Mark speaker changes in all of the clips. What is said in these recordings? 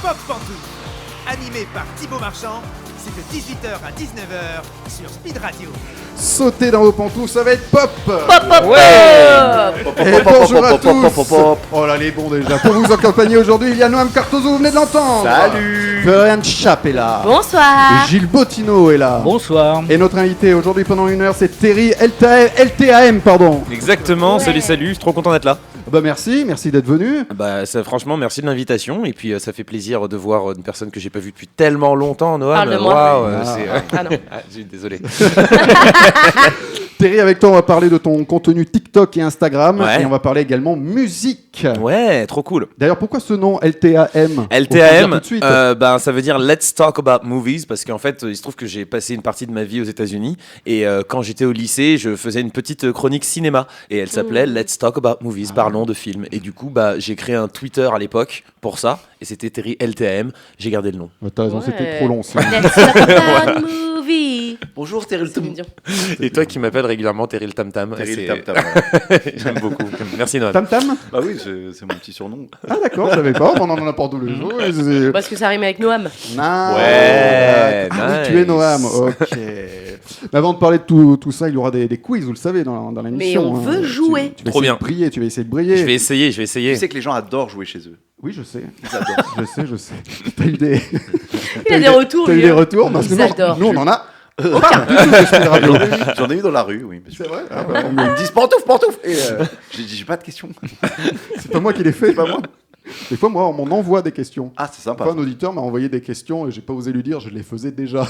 Speaker 1: Pop Pantouf. Animé par Thibaut Marchand, c'est de 18h à 19h sur Speed Radio.
Speaker 2: Sautez dans vos pantoufles, ça va être pop.
Speaker 3: Ouais.
Speaker 2: Et bonjour à tous. Oh là, les bons déjà. Pour vous accompagner aujourd'hui, il y a Noam Cartozo, vous venez de l'entendre.
Speaker 3: Salut.
Speaker 2: Florian Chap est là.
Speaker 4: Bonsoir.
Speaker 2: Gilles Bottino est là.
Speaker 5: Bonsoir.
Speaker 2: Et notre invité aujourd'hui pendant une heure, c'est Terry LTAM, pardon.
Speaker 3: Exactement,
Speaker 4: Ouais.
Speaker 3: salut, je suis trop content d'être là.
Speaker 2: Bah merci d'être venu.
Speaker 3: Bah franchement, merci de l'invitation et puis ça fait plaisir de voir une personne que j'ai pas vue depuis tellement longtemps, Noam.
Speaker 4: Parle de moi.
Speaker 3: Waouh,
Speaker 2: Ah.
Speaker 3: c'est...
Speaker 4: Ah non.
Speaker 3: Désolé.
Speaker 2: Terry, avec toi, on va parler de ton contenu TikTok et Instagram.
Speaker 3: Ouais.
Speaker 2: Et on va parler également musique.
Speaker 3: Ouais, trop cool.
Speaker 2: D'ailleurs, pourquoi ce nom LTAM?
Speaker 3: LTAM,
Speaker 2: Tout de suite.
Speaker 3: ben, ça veut dire Let's Talk About Movies parce qu'en fait, il se trouve que j'ai passé une partie de ma vie aux États-Unis et quand j'étais au lycée, je faisais une petite chronique cinéma et elle s'appelait Let's Talk About Movies, parlons de films. Et du coup, bah, j'ai créé un Twitter à l'époque pour ça et c'était Terry LTAM. J'ai gardé le nom.
Speaker 2: T'as raison,
Speaker 4: Ouais.
Speaker 2: c'était trop long. Ça.
Speaker 4: Let's talk about movie.
Speaker 3: Bonjour Terry
Speaker 4: C'est mignon.
Speaker 3: Et toi qui m'appelles régulièrement Terry le Tam Tam.
Speaker 6: Terry le
Speaker 3: c'est-
Speaker 6: Tam Tam.
Speaker 3: J'aime beaucoup. Merci Noam.
Speaker 2: Tam Tam.
Speaker 6: Bah oui, c'est mon petit surnom.
Speaker 2: Ah d'accord, je savais pas. On en apporte tous les jours. et c'est-
Speaker 4: Parce que ça rime avec Noam.
Speaker 2: Nice.
Speaker 3: Ouais,
Speaker 2: Ah oui,
Speaker 3: nice.
Speaker 2: tu es Noam. Ok. Mais avant de parler de tout ça, il y aura des quiz, vous le savez, dans l'émission.
Speaker 4: Mais on veut jouer.
Speaker 2: Tu vas
Speaker 3: Trop
Speaker 2: essayer
Speaker 3: bien.
Speaker 2: de briller, tu vas essayer de briller.
Speaker 3: Je vais essayer.
Speaker 6: Tu sais que les gens adorent jouer chez eux.
Speaker 2: Oui, je sais.
Speaker 6: Ils adorent.
Speaker 2: Je sais. T'as eu des,
Speaker 4: Il a des retours.
Speaker 2: t'as eu
Speaker 4: lui,
Speaker 2: des
Speaker 4: hein.
Speaker 2: retours parce que
Speaker 4: Ils adorent.
Speaker 2: nous, on en a. Aucun du tout de Speed Radio.
Speaker 6: J'en ai eu dans la rue, oui.
Speaker 2: C'est vrai. Ah,
Speaker 6: Ils me disent pantoufle, pantoufle. Et j'ai dit, j'ai pas de questions.
Speaker 2: c'est pas moi qui l'ai fait.
Speaker 6: Pas moi.
Speaker 2: Des fois, moi, on m'en envoie des questions.
Speaker 6: Ah, c'est
Speaker 2: Une
Speaker 6: sympa.
Speaker 2: fois, un auditeur m'a envoyé des questions et j'ai pas osé lui dire, je les faisais déjà.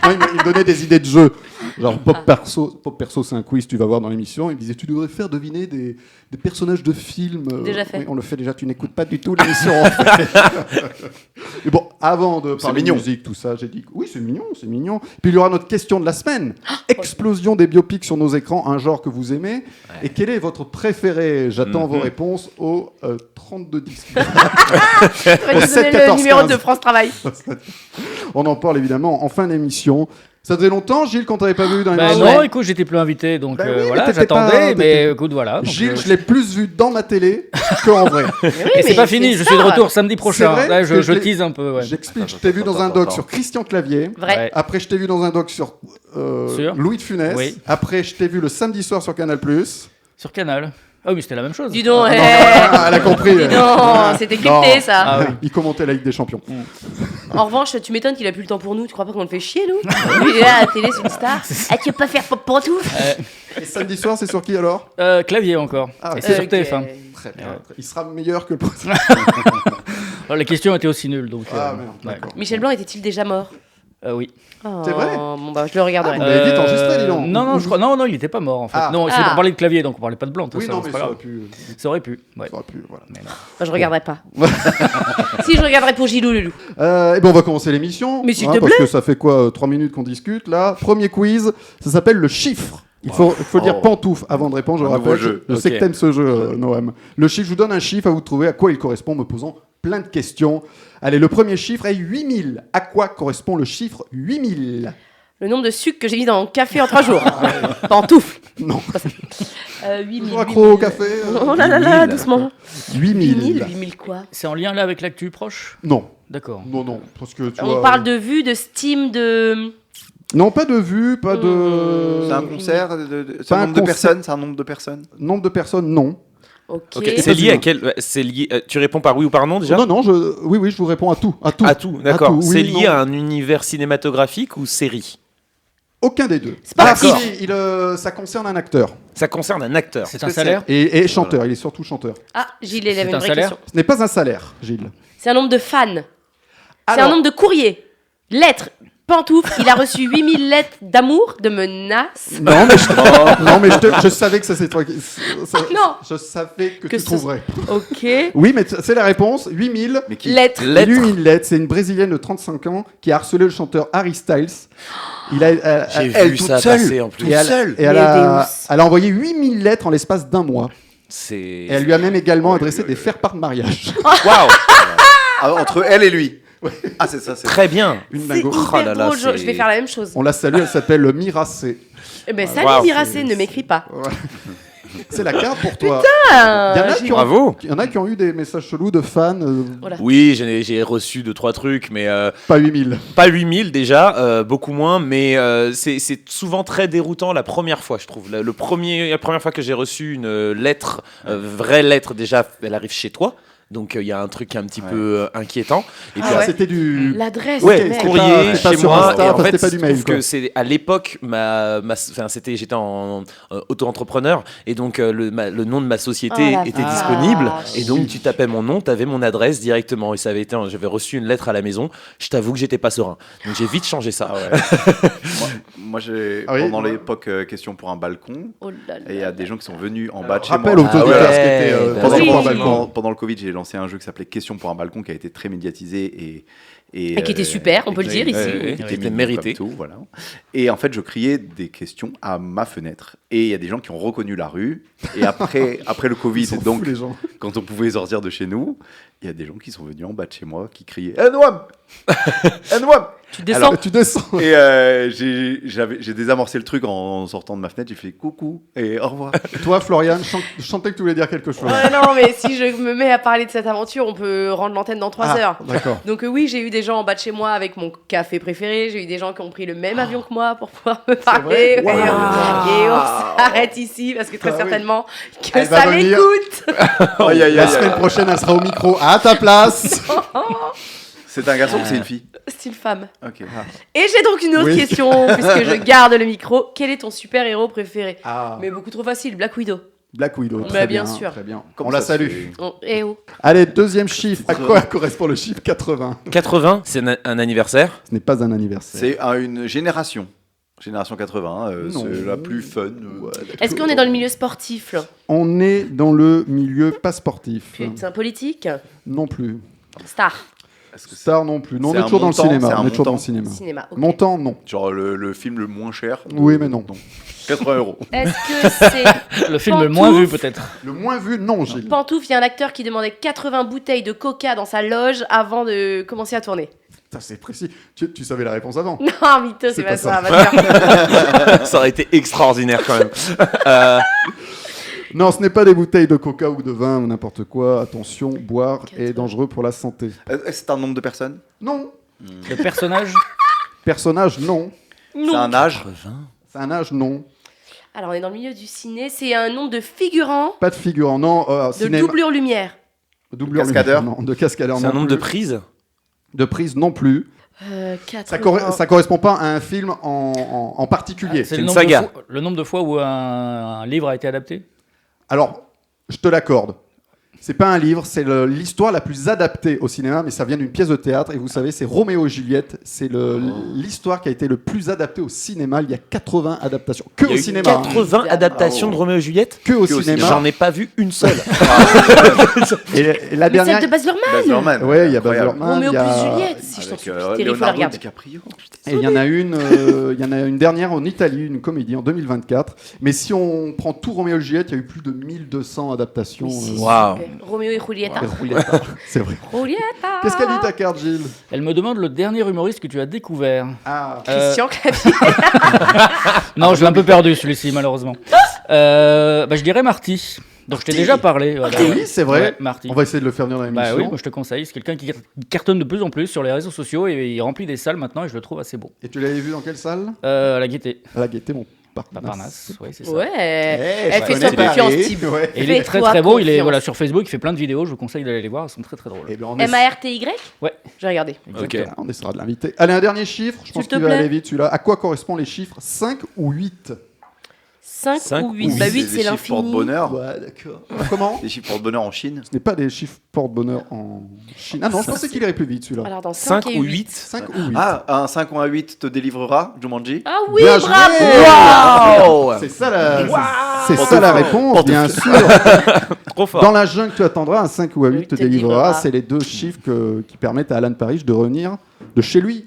Speaker 2: il me donnait des idées de jeu. Genre Pop Perso, c'est un quiz, tu vas voir dans l'émission. Il me disait, tu devrais faire deviner des personnages de films.
Speaker 4: Déjà fait.
Speaker 2: Oui, on le fait déjà, tu n'écoutes pas du tout l'émission. En fait. Mais bon, avant de parler de
Speaker 6: mignon.
Speaker 2: musique, tout ça, j'ai dit, oui, c'est mignon. Puis il y aura notre question de la semaine. Explosion des biopics sur nos écrans, un genre que vous aimez. Et quel est votre préféré? J'attends vos réponses au 3210.
Speaker 4: Tu vas nous donner
Speaker 2: 7,
Speaker 4: le
Speaker 2: 14,
Speaker 4: numéro
Speaker 2: 15.
Speaker 4: de France Travail.
Speaker 2: On en parle évidemment en fin d'émission. Ça faisait longtemps, Gilles, qu'on t'avait pas vu dans
Speaker 5: Bah
Speaker 2: l'émission?
Speaker 5: non, écoute, j'étais plus invité, donc
Speaker 2: Bah oui, mais
Speaker 5: voilà,
Speaker 2: t'étais
Speaker 5: j'attendais,
Speaker 2: pas-
Speaker 5: mais écoute, voilà. donc,
Speaker 2: Gilles, je l'ai plus vu dans ma télé qu'en vrai.
Speaker 5: Et c'est pas fini, je suis de retour samedi prochain.
Speaker 2: vrai
Speaker 5: Là,
Speaker 2: que
Speaker 5: je
Speaker 2: je l'ai-
Speaker 5: tease un peu, ouais.
Speaker 2: J'explique, je t'ai vu dans un doc sur Christian Clavier.
Speaker 4: Vrai.
Speaker 5: Ouais.
Speaker 2: Après, je t'ai vu dans un doc sur
Speaker 5: Sur
Speaker 2: Louis de Funès.
Speaker 5: Oui.
Speaker 2: Après, je t'ai vu le samedi soir sur Canal+.
Speaker 5: Sur Canal. Ah oui, mais c'était la même chose.
Speaker 4: Dis donc,
Speaker 2: Ah,
Speaker 4: eh.
Speaker 2: non, elle a compris.
Speaker 4: Dis donc, c'était
Speaker 2: Non.
Speaker 4: crypté ça.
Speaker 5: Ah oui.
Speaker 2: Il commentait la Ligue des Champions.
Speaker 4: En revanche, tu m'étonnes qu'il a plus le temps pour nous. Tu crois pas qu'on le fait chier, nous Lui, il est là à la télé, c'est une star. Ah, tu veux pas faire pop pantoufle
Speaker 2: Et samedi soir, c'est sur qui alors?
Speaker 5: Clavier encore.
Speaker 2: Ah,
Speaker 5: Et c'est sur
Speaker 4: ok.
Speaker 5: TF1.
Speaker 2: Très bien. Il sera meilleur que le précédent.
Speaker 5: Alors, les questions étaient aussi nulles, donc.
Speaker 2: Ah, merde,
Speaker 5: ouais.
Speaker 2: d'accord.
Speaker 4: Michel Blanc était-il déjà mort?
Speaker 5: Oui.
Speaker 4: Oh,
Speaker 2: C'est vrai
Speaker 4: Bon, bah, je le regarderai.
Speaker 2: Ah, vous l'avez vite enregistré, dis donc.
Speaker 5: Non, je crois. Non, il était pas mort en fait.
Speaker 2: Ah.
Speaker 5: Non, c'est
Speaker 4: Ah.
Speaker 5: pour parler de Clavier, donc on parlait pas de Blanc.
Speaker 2: Oui, non, mais
Speaker 5: c'est
Speaker 2: ça
Speaker 5: pas
Speaker 2: aurait
Speaker 5: grave.
Speaker 2: pu.
Speaker 5: Ça aurait pu. Ouais.
Speaker 2: Ça aurait pu, voilà.
Speaker 5: Mais non.
Speaker 4: Enfin, je regarderai pas. Si, je regarderai pour Gilou Loulou.
Speaker 2: Et ben on va commencer l'émission.
Speaker 4: Mais s'il te
Speaker 2: Parce
Speaker 4: plaît.
Speaker 2: que ça fait quoi 3 minutes qu'on discute là. Premier quiz, ça s'appelle le chiffre. Il faut dire pantoufle avant de répondre, je
Speaker 6: Un nouveau
Speaker 2: rappelle.
Speaker 6: jeu.
Speaker 2: Je sais
Speaker 3: Ok.
Speaker 2: que t'aimes ce jeu, Noam. Le chiffre, je vous donne un chiffre, à vous de trouver à quoi il correspond en me posant plein de questions. Allez, le premier chiffre est 8000. À quoi correspond le chiffre 8000?
Speaker 4: Le nombre de sucres que j'ai mis dans mon café en 3 jours. Pantoufle.
Speaker 2: Non.
Speaker 4: 8000.
Speaker 2: Toujours accro au café
Speaker 4: Oh là là là, doucement.
Speaker 2: 8000.
Speaker 4: 8000 quoi?
Speaker 5: C'est en lien là avec l'actu proche.
Speaker 2: Non.
Speaker 5: D'accord.
Speaker 2: Non, parce que tu
Speaker 4: On
Speaker 2: vois...
Speaker 4: parle de vue, de steam, de...
Speaker 2: Non, pas de vue, pas de...
Speaker 6: C'est un concert, c'est
Speaker 2: Pas
Speaker 6: un
Speaker 2: un
Speaker 6: nombre de
Speaker 2: concert.
Speaker 6: personnes, c'est un nombre de personnes.
Speaker 2: Nombre de personnes, non.
Speaker 4: Ok.
Speaker 3: Ok, c'est lié à quel ouais, c'est lié tu réponds par oui ou par non déjà?
Speaker 2: Non, oui, je vous réponds à tout.
Speaker 3: À tout, d'accord.
Speaker 2: tout, oui,
Speaker 3: C'est lié
Speaker 2: non.
Speaker 3: à un univers cinématographique ou série?
Speaker 2: Aucun des deux.
Speaker 4: Sportif.
Speaker 2: Ah, si, ça concerne un acteur.
Speaker 3: Ça concerne un acteur.
Speaker 5: C'est un salaire.
Speaker 2: Et chanteur, il est surtout chanteur.
Speaker 4: Ah, Gilles, il avait
Speaker 5: C'est
Speaker 4: une
Speaker 5: un
Speaker 4: vraie
Speaker 5: salaire
Speaker 4: question.
Speaker 2: Ce n'est pas un salaire, Gilles.
Speaker 4: C'est un nombre de fans. C'est
Speaker 2: Alors-
Speaker 4: un nombre de courriers. Lettres. Pantoufle. Il a reçu 8000 lettres d'amour, de menaces.
Speaker 2: Non, mais je savais que ça c'est toi.
Speaker 4: Non.
Speaker 2: Je savais que
Speaker 4: Que
Speaker 2: tu
Speaker 4: ce-
Speaker 2: trouverais.
Speaker 4: Ok.
Speaker 2: Oui, mais c'est la réponse. 8000.
Speaker 6: Mais qui
Speaker 4: Lettres.
Speaker 2: 8000 lettres. C'est une Brésilienne de 35 ans qui a harcelé le chanteur Harry Styles. Il a,
Speaker 3: J'ai
Speaker 6: elle
Speaker 3: vu
Speaker 6: toute
Speaker 3: ça
Speaker 6: seule.
Speaker 3: passer en plus.
Speaker 2: et elle,
Speaker 6: seule.
Speaker 2: et elle
Speaker 4: Mais
Speaker 2: a,
Speaker 4: Deus.
Speaker 2: elle a envoyé 8000 lettres en l'espace d'un mois.
Speaker 3: C'est
Speaker 2: Et elle lui a même également adressé des faire-part de mariage.
Speaker 3: waouh,
Speaker 6: Ah, entre elle et lui. Ah, c'est ça, c'est
Speaker 3: très bien.
Speaker 2: Une
Speaker 4: C'est
Speaker 2: dingo.
Speaker 4: hyper
Speaker 3: Oh là là,
Speaker 4: drôle.
Speaker 3: c'est-
Speaker 4: Je vais faire la même chose.
Speaker 2: On la salue, elle s'appelle Miracé.
Speaker 4: Eh ben, salut
Speaker 3: Wow.
Speaker 4: Miracé, ne m'écris pas.
Speaker 2: C'est la carte pour toi.
Speaker 4: Ah,
Speaker 2: Il y en a qui ont-
Speaker 3: Bravo.
Speaker 2: Il y en a qui ont eu des messages chelous de fans,
Speaker 4: Voilà.
Speaker 3: Oui, j'ai reçu 2-3 trucs, mais
Speaker 2: pas 8000.
Speaker 3: pas 8000 déjà, beaucoup moins, mais c'est souvent très déroutant la première fois, je trouve. La première fois que j'ai reçu une lettre, vraie lettre, déjà, elle arrive chez toi. Donc il y a un truc un petit peu inquiétant. Et puis,
Speaker 4: ouais.
Speaker 2: C'était du.
Speaker 4: L'adresse,
Speaker 3: ouais,
Speaker 4: du mec.
Speaker 3: courrier
Speaker 2: C'était pas
Speaker 3: chez
Speaker 2: sur
Speaker 3: moi.
Speaker 2: Insta,
Speaker 3: Et en
Speaker 2: enfin,
Speaker 3: fait,
Speaker 2: c'était pas du
Speaker 3: je
Speaker 2: mail,
Speaker 3: trouve
Speaker 2: quoi.
Speaker 3: que c'est à l'époque, j'étais en auto-entrepreneur et donc le nom de ma société
Speaker 4: Oh la
Speaker 3: était
Speaker 4: vache.
Speaker 3: disponible et donc tu tapais mon nom, tu avais mon adresse directement et ça avait été, j'avais reçu une lettre à la maison. Je t'avoue que j'étais pas serein, donc j'ai vite changé ça.
Speaker 6: Ah ouais. moi j'ai
Speaker 2: Ah oui,
Speaker 6: pendant
Speaker 2: moi-
Speaker 6: l'époque question pour un balcon,
Speaker 4: Oh là là.
Speaker 6: et il y a des gens qui sont venus en bas de chez
Speaker 2: Rappel
Speaker 6: moi.
Speaker 2: aux auditeurs
Speaker 3: ouais.
Speaker 2: ce qu'était
Speaker 6: Pendant,
Speaker 4: Oui.
Speaker 2: pour un balcon.
Speaker 6: pendant le Covid, j'ai lancé un jeu qui s'appelait Question pour un balcon, qui a été très médiatisé
Speaker 4: Et qui était super, on peut le dire ici.
Speaker 3: Qui était mérité.
Speaker 6: Tout, voilà. Et en fait, je criais des questions à ma fenêtre. Et il y a des gens qui ont reconnu la rue. Et après le Covid,
Speaker 2: Ils sont
Speaker 6: donc
Speaker 2: fous, les gens.
Speaker 6: quand on pouvait sortir de chez nous, il y a des gens qui sont venus en bas de chez moi qui criaient Enwam Enwam
Speaker 4: Tu descends.
Speaker 6: Alors,
Speaker 2: Tu descends.
Speaker 6: Et j'ai désamorcé le truc en sortant de ma fenêtre. J'ai fait coucou et au revoir.
Speaker 2: Toi, Florian, je sentais que tu voulais dire quelque chose.
Speaker 4: Ouais, non, mais si je me mets à parler de cette aventure, on peut rendre l'antenne dans 3
Speaker 2: Ah,
Speaker 4: heures.
Speaker 2: D'accord.
Speaker 4: Donc oui, j'ai eu des gens en bas de chez moi avec mon café préféré. J'ai eu des gens qui ont pris le même avion que moi pour pouvoir me parler.
Speaker 2: vrai
Speaker 4: Et on s'arrête ici parce que très
Speaker 2: Ah oui.
Speaker 4: certainement que
Speaker 2: Elle va
Speaker 4: ça
Speaker 2: venir.
Speaker 4: m'écoute.
Speaker 2: La semaine prochaine, elle sera au micro à ta place.
Speaker 6: C'est un garçon ou c'est une fille?
Speaker 4: C'est une femme.
Speaker 6: Ok.
Speaker 4: Et j'ai donc une autre
Speaker 2: Oui.
Speaker 4: question puisque je garde le micro. Quel est ton super-héros préféré?
Speaker 2: Ah,
Speaker 4: Mais beaucoup trop facile, Black Widow.
Speaker 2: Black Widow.
Speaker 4: Bah,
Speaker 2: Très
Speaker 4: bien
Speaker 2: bien,
Speaker 4: sûr.
Speaker 2: Très bien.
Speaker 6: Comment
Speaker 2: On la
Speaker 6: ça se
Speaker 2: salue.
Speaker 6: fait
Speaker 4: Eh oh.
Speaker 2: Allez, deuxième chiffre. À quoi correspond le chiffre 80?
Speaker 3: 80, c'est un anniversaire.
Speaker 2: Ce n'est pas un anniversaire.
Speaker 6: C'est une génération. Génération 80,
Speaker 2: Non.
Speaker 6: c'est la plus fun.
Speaker 4: Est-ce qu'on est dans le milieu sportif là?
Speaker 2: On est dans le milieu pas sportif.
Speaker 4: Putain, politique?
Speaker 2: Non plus.
Speaker 4: Star.
Speaker 6: Est-ce que c'est
Speaker 2: Star non plus. Non, on
Speaker 6: c'est
Speaker 2: est
Speaker 6: un
Speaker 2: toujours dans le
Speaker 6: montant,
Speaker 2: cinéma.
Speaker 6: c'est un
Speaker 2: On est toujours dans le
Speaker 6: montant.
Speaker 2: cinéma.
Speaker 4: Cinéma. ok.
Speaker 2: Montant, non.
Speaker 6: genre le film le moins cher?
Speaker 2: Oui, mais non.
Speaker 6: 80 euros.
Speaker 4: Est-ce que c'est
Speaker 5: Le film le moins vu,
Speaker 4: Pantouf.
Speaker 5: peut-être.
Speaker 2: Le moins vu, non, Gilles.
Speaker 4: Pantouf? Il y a un acteur qui demandait 80 bouteilles de coca dans sa loge avant de commencer à tourner.
Speaker 2: Ça, c'est précis. Tu savais la réponse avant.
Speaker 4: Non, mytho, c'est pas ça.
Speaker 2: ça.
Speaker 4: va te faire.
Speaker 3: Ça aurait été extraordinaire quand même.
Speaker 2: Non, ce n'est pas des bouteilles de coca ou de vin ou n'importe quoi. Attention, boire est
Speaker 4: 80.
Speaker 2: dangereux pour la santé.
Speaker 6: C'est un nombre de personnes?
Speaker 2: Non.
Speaker 5: Le personnage.
Speaker 2: Personnage, non.
Speaker 6: C'est un âge?
Speaker 2: C'est un âge, non.
Speaker 4: Alors, on est dans le milieu du ciné. C'est un nombre de figurants
Speaker 2: Pas de figurant, non.
Speaker 4: de
Speaker 2: Cinéma.
Speaker 4: doublure lumière.
Speaker 2: Doublure
Speaker 6: Cascadeur.
Speaker 2: lumière, non. De cascadeur,
Speaker 3: C'est
Speaker 2: non
Speaker 3: un nombre
Speaker 2: plus.
Speaker 3: de prises.
Speaker 2: De prise, non plus.
Speaker 4: 80.
Speaker 2: Ça correspond pas à un film en particulier.
Speaker 5: C'est
Speaker 3: une
Speaker 5: le nombre
Speaker 3: saga.
Speaker 5: le nombre de fois où un livre a été adapté.
Speaker 2: Alors, je te l'accorde. C'est pas un livre, c'est l'histoire la plus adaptée au cinéma, mais ça vient d'une pièce de théâtre. Et vous savez, c'est Roméo et Juliette. C'est l'histoire qui a été le plus adaptée au cinéma. Il y a 80 adaptations. Que
Speaker 3: Il y a
Speaker 2: au
Speaker 3: eu
Speaker 2: cinéma. hein.
Speaker 3: 80 adaptations de Roméo et Juliette.
Speaker 2: Que au
Speaker 6: Que au
Speaker 2: cinéma.
Speaker 3: J'en ai pas vu une seule.
Speaker 2: Et la
Speaker 4: Mais
Speaker 2: dernière.
Speaker 4: celle de Baz Luhrmann.
Speaker 6: Baz Luhrmann.
Speaker 2: Ouais, il y a Baz
Speaker 6: Incroyable.
Speaker 2: Luhrmann.
Speaker 4: Roméo
Speaker 2: il y a-
Speaker 4: plus Juliette. Si je t'en
Speaker 6: Avec
Speaker 4: supplie, Thierry, faut la
Speaker 6: Leonardo
Speaker 4: regarder.
Speaker 6: DiCaprio.
Speaker 2: Et il y en a une dernière en Italie, une comédie en 2024. Mais si on prend tout Roméo et Juliette, il y a eu plus de 1200 adaptations.
Speaker 3: Waouh.
Speaker 4: Roméo et Julieta.
Speaker 2: Et Julieta, c'est vrai.
Speaker 4: Julieta.
Speaker 2: Qu'est-ce qu'a dit ta carte, Gilles?
Speaker 5: Elle me demande le dernier humoriste que tu as découvert.
Speaker 2: Ah,
Speaker 4: Christian Clavier.
Speaker 5: Non, je l'ai un peu perdu celui-ci, malheureusement. Je dirais Marty. Donc je t'ai déjà parlé. Voilà.
Speaker 2: oui, c'est vrai.
Speaker 5: Ouais, Marty.
Speaker 2: On va essayer de le faire venir dans l'émission.
Speaker 5: Bah oui, moi je te conseille. C'est quelqu'un qui cartonne de plus en plus sur les réseaux sociaux et il remplit des salles maintenant et je le trouve assez beau.
Speaker 2: Et tu l'avais vu dans quelle salle?
Speaker 5: À la Gaîté.
Speaker 2: À la Gaîté, mon
Speaker 5: Parnasse, oui, c'est ça.
Speaker 4: Ouais.
Speaker 2: Eh,
Speaker 4: Elle
Speaker 2: je
Speaker 4: fait
Speaker 2: connais
Speaker 4: son
Speaker 2: Paris.
Speaker 4: confiance, type.
Speaker 2: Ouais.
Speaker 5: Et il est très
Speaker 4: Fais-toi
Speaker 5: très beau. Il est
Speaker 4: confiance.
Speaker 5: sur Facebook, il fait plein de vidéos. Je vous conseille d'aller les voir, elles sont très très drôles.
Speaker 2: Eh ben,
Speaker 4: MARTY?
Speaker 5: Ouais.
Speaker 4: J'ai regardé.
Speaker 5: Exactement.
Speaker 2: On essaiera de l'inviter. Allez, un dernier chiffre. Je pense
Speaker 4: S'il te
Speaker 2: qu'il va
Speaker 4: plaît.
Speaker 2: aller vite celui-là. À quoi correspondent les chiffres 5 ou 8?
Speaker 4: 5
Speaker 3: Cinq
Speaker 4: ou
Speaker 3: ou
Speaker 4: 8?
Speaker 3: huit.
Speaker 4: Bah 8,
Speaker 6: des
Speaker 4: c'est
Speaker 6: chiffres
Speaker 4: l'infini.
Speaker 6: porte-bonheur.
Speaker 2: Ouais, d'accord. Comment?
Speaker 6: Des chiffres porte-bonheur en Chine.
Speaker 2: Ce n'est pas des chiffres porte-bonheur en Chine. Ah non, je pensais qu'il irait plus vite celui-là.
Speaker 4: Alors dans 5,
Speaker 3: 5
Speaker 4: et
Speaker 3: ou
Speaker 4: 8.
Speaker 3: 8.
Speaker 2: 5 ou 8.
Speaker 6: Ah, un 5 ou un 8 te délivrera, Jumanji.
Speaker 4: Ah oui,
Speaker 2: Bien joué.
Speaker 4: bravo.
Speaker 3: Waouh.
Speaker 2: C'est ça la réponse, bien sûr.
Speaker 3: Trop fort.
Speaker 2: Dans la jungle, tu attendras, un 5 ou un 8
Speaker 4: Oui,
Speaker 2: te
Speaker 4: te
Speaker 2: délivrera.
Speaker 4: délivrera.
Speaker 2: C'est les deux chiffres qui permettent à Alan Parrish de revenir de chez lui.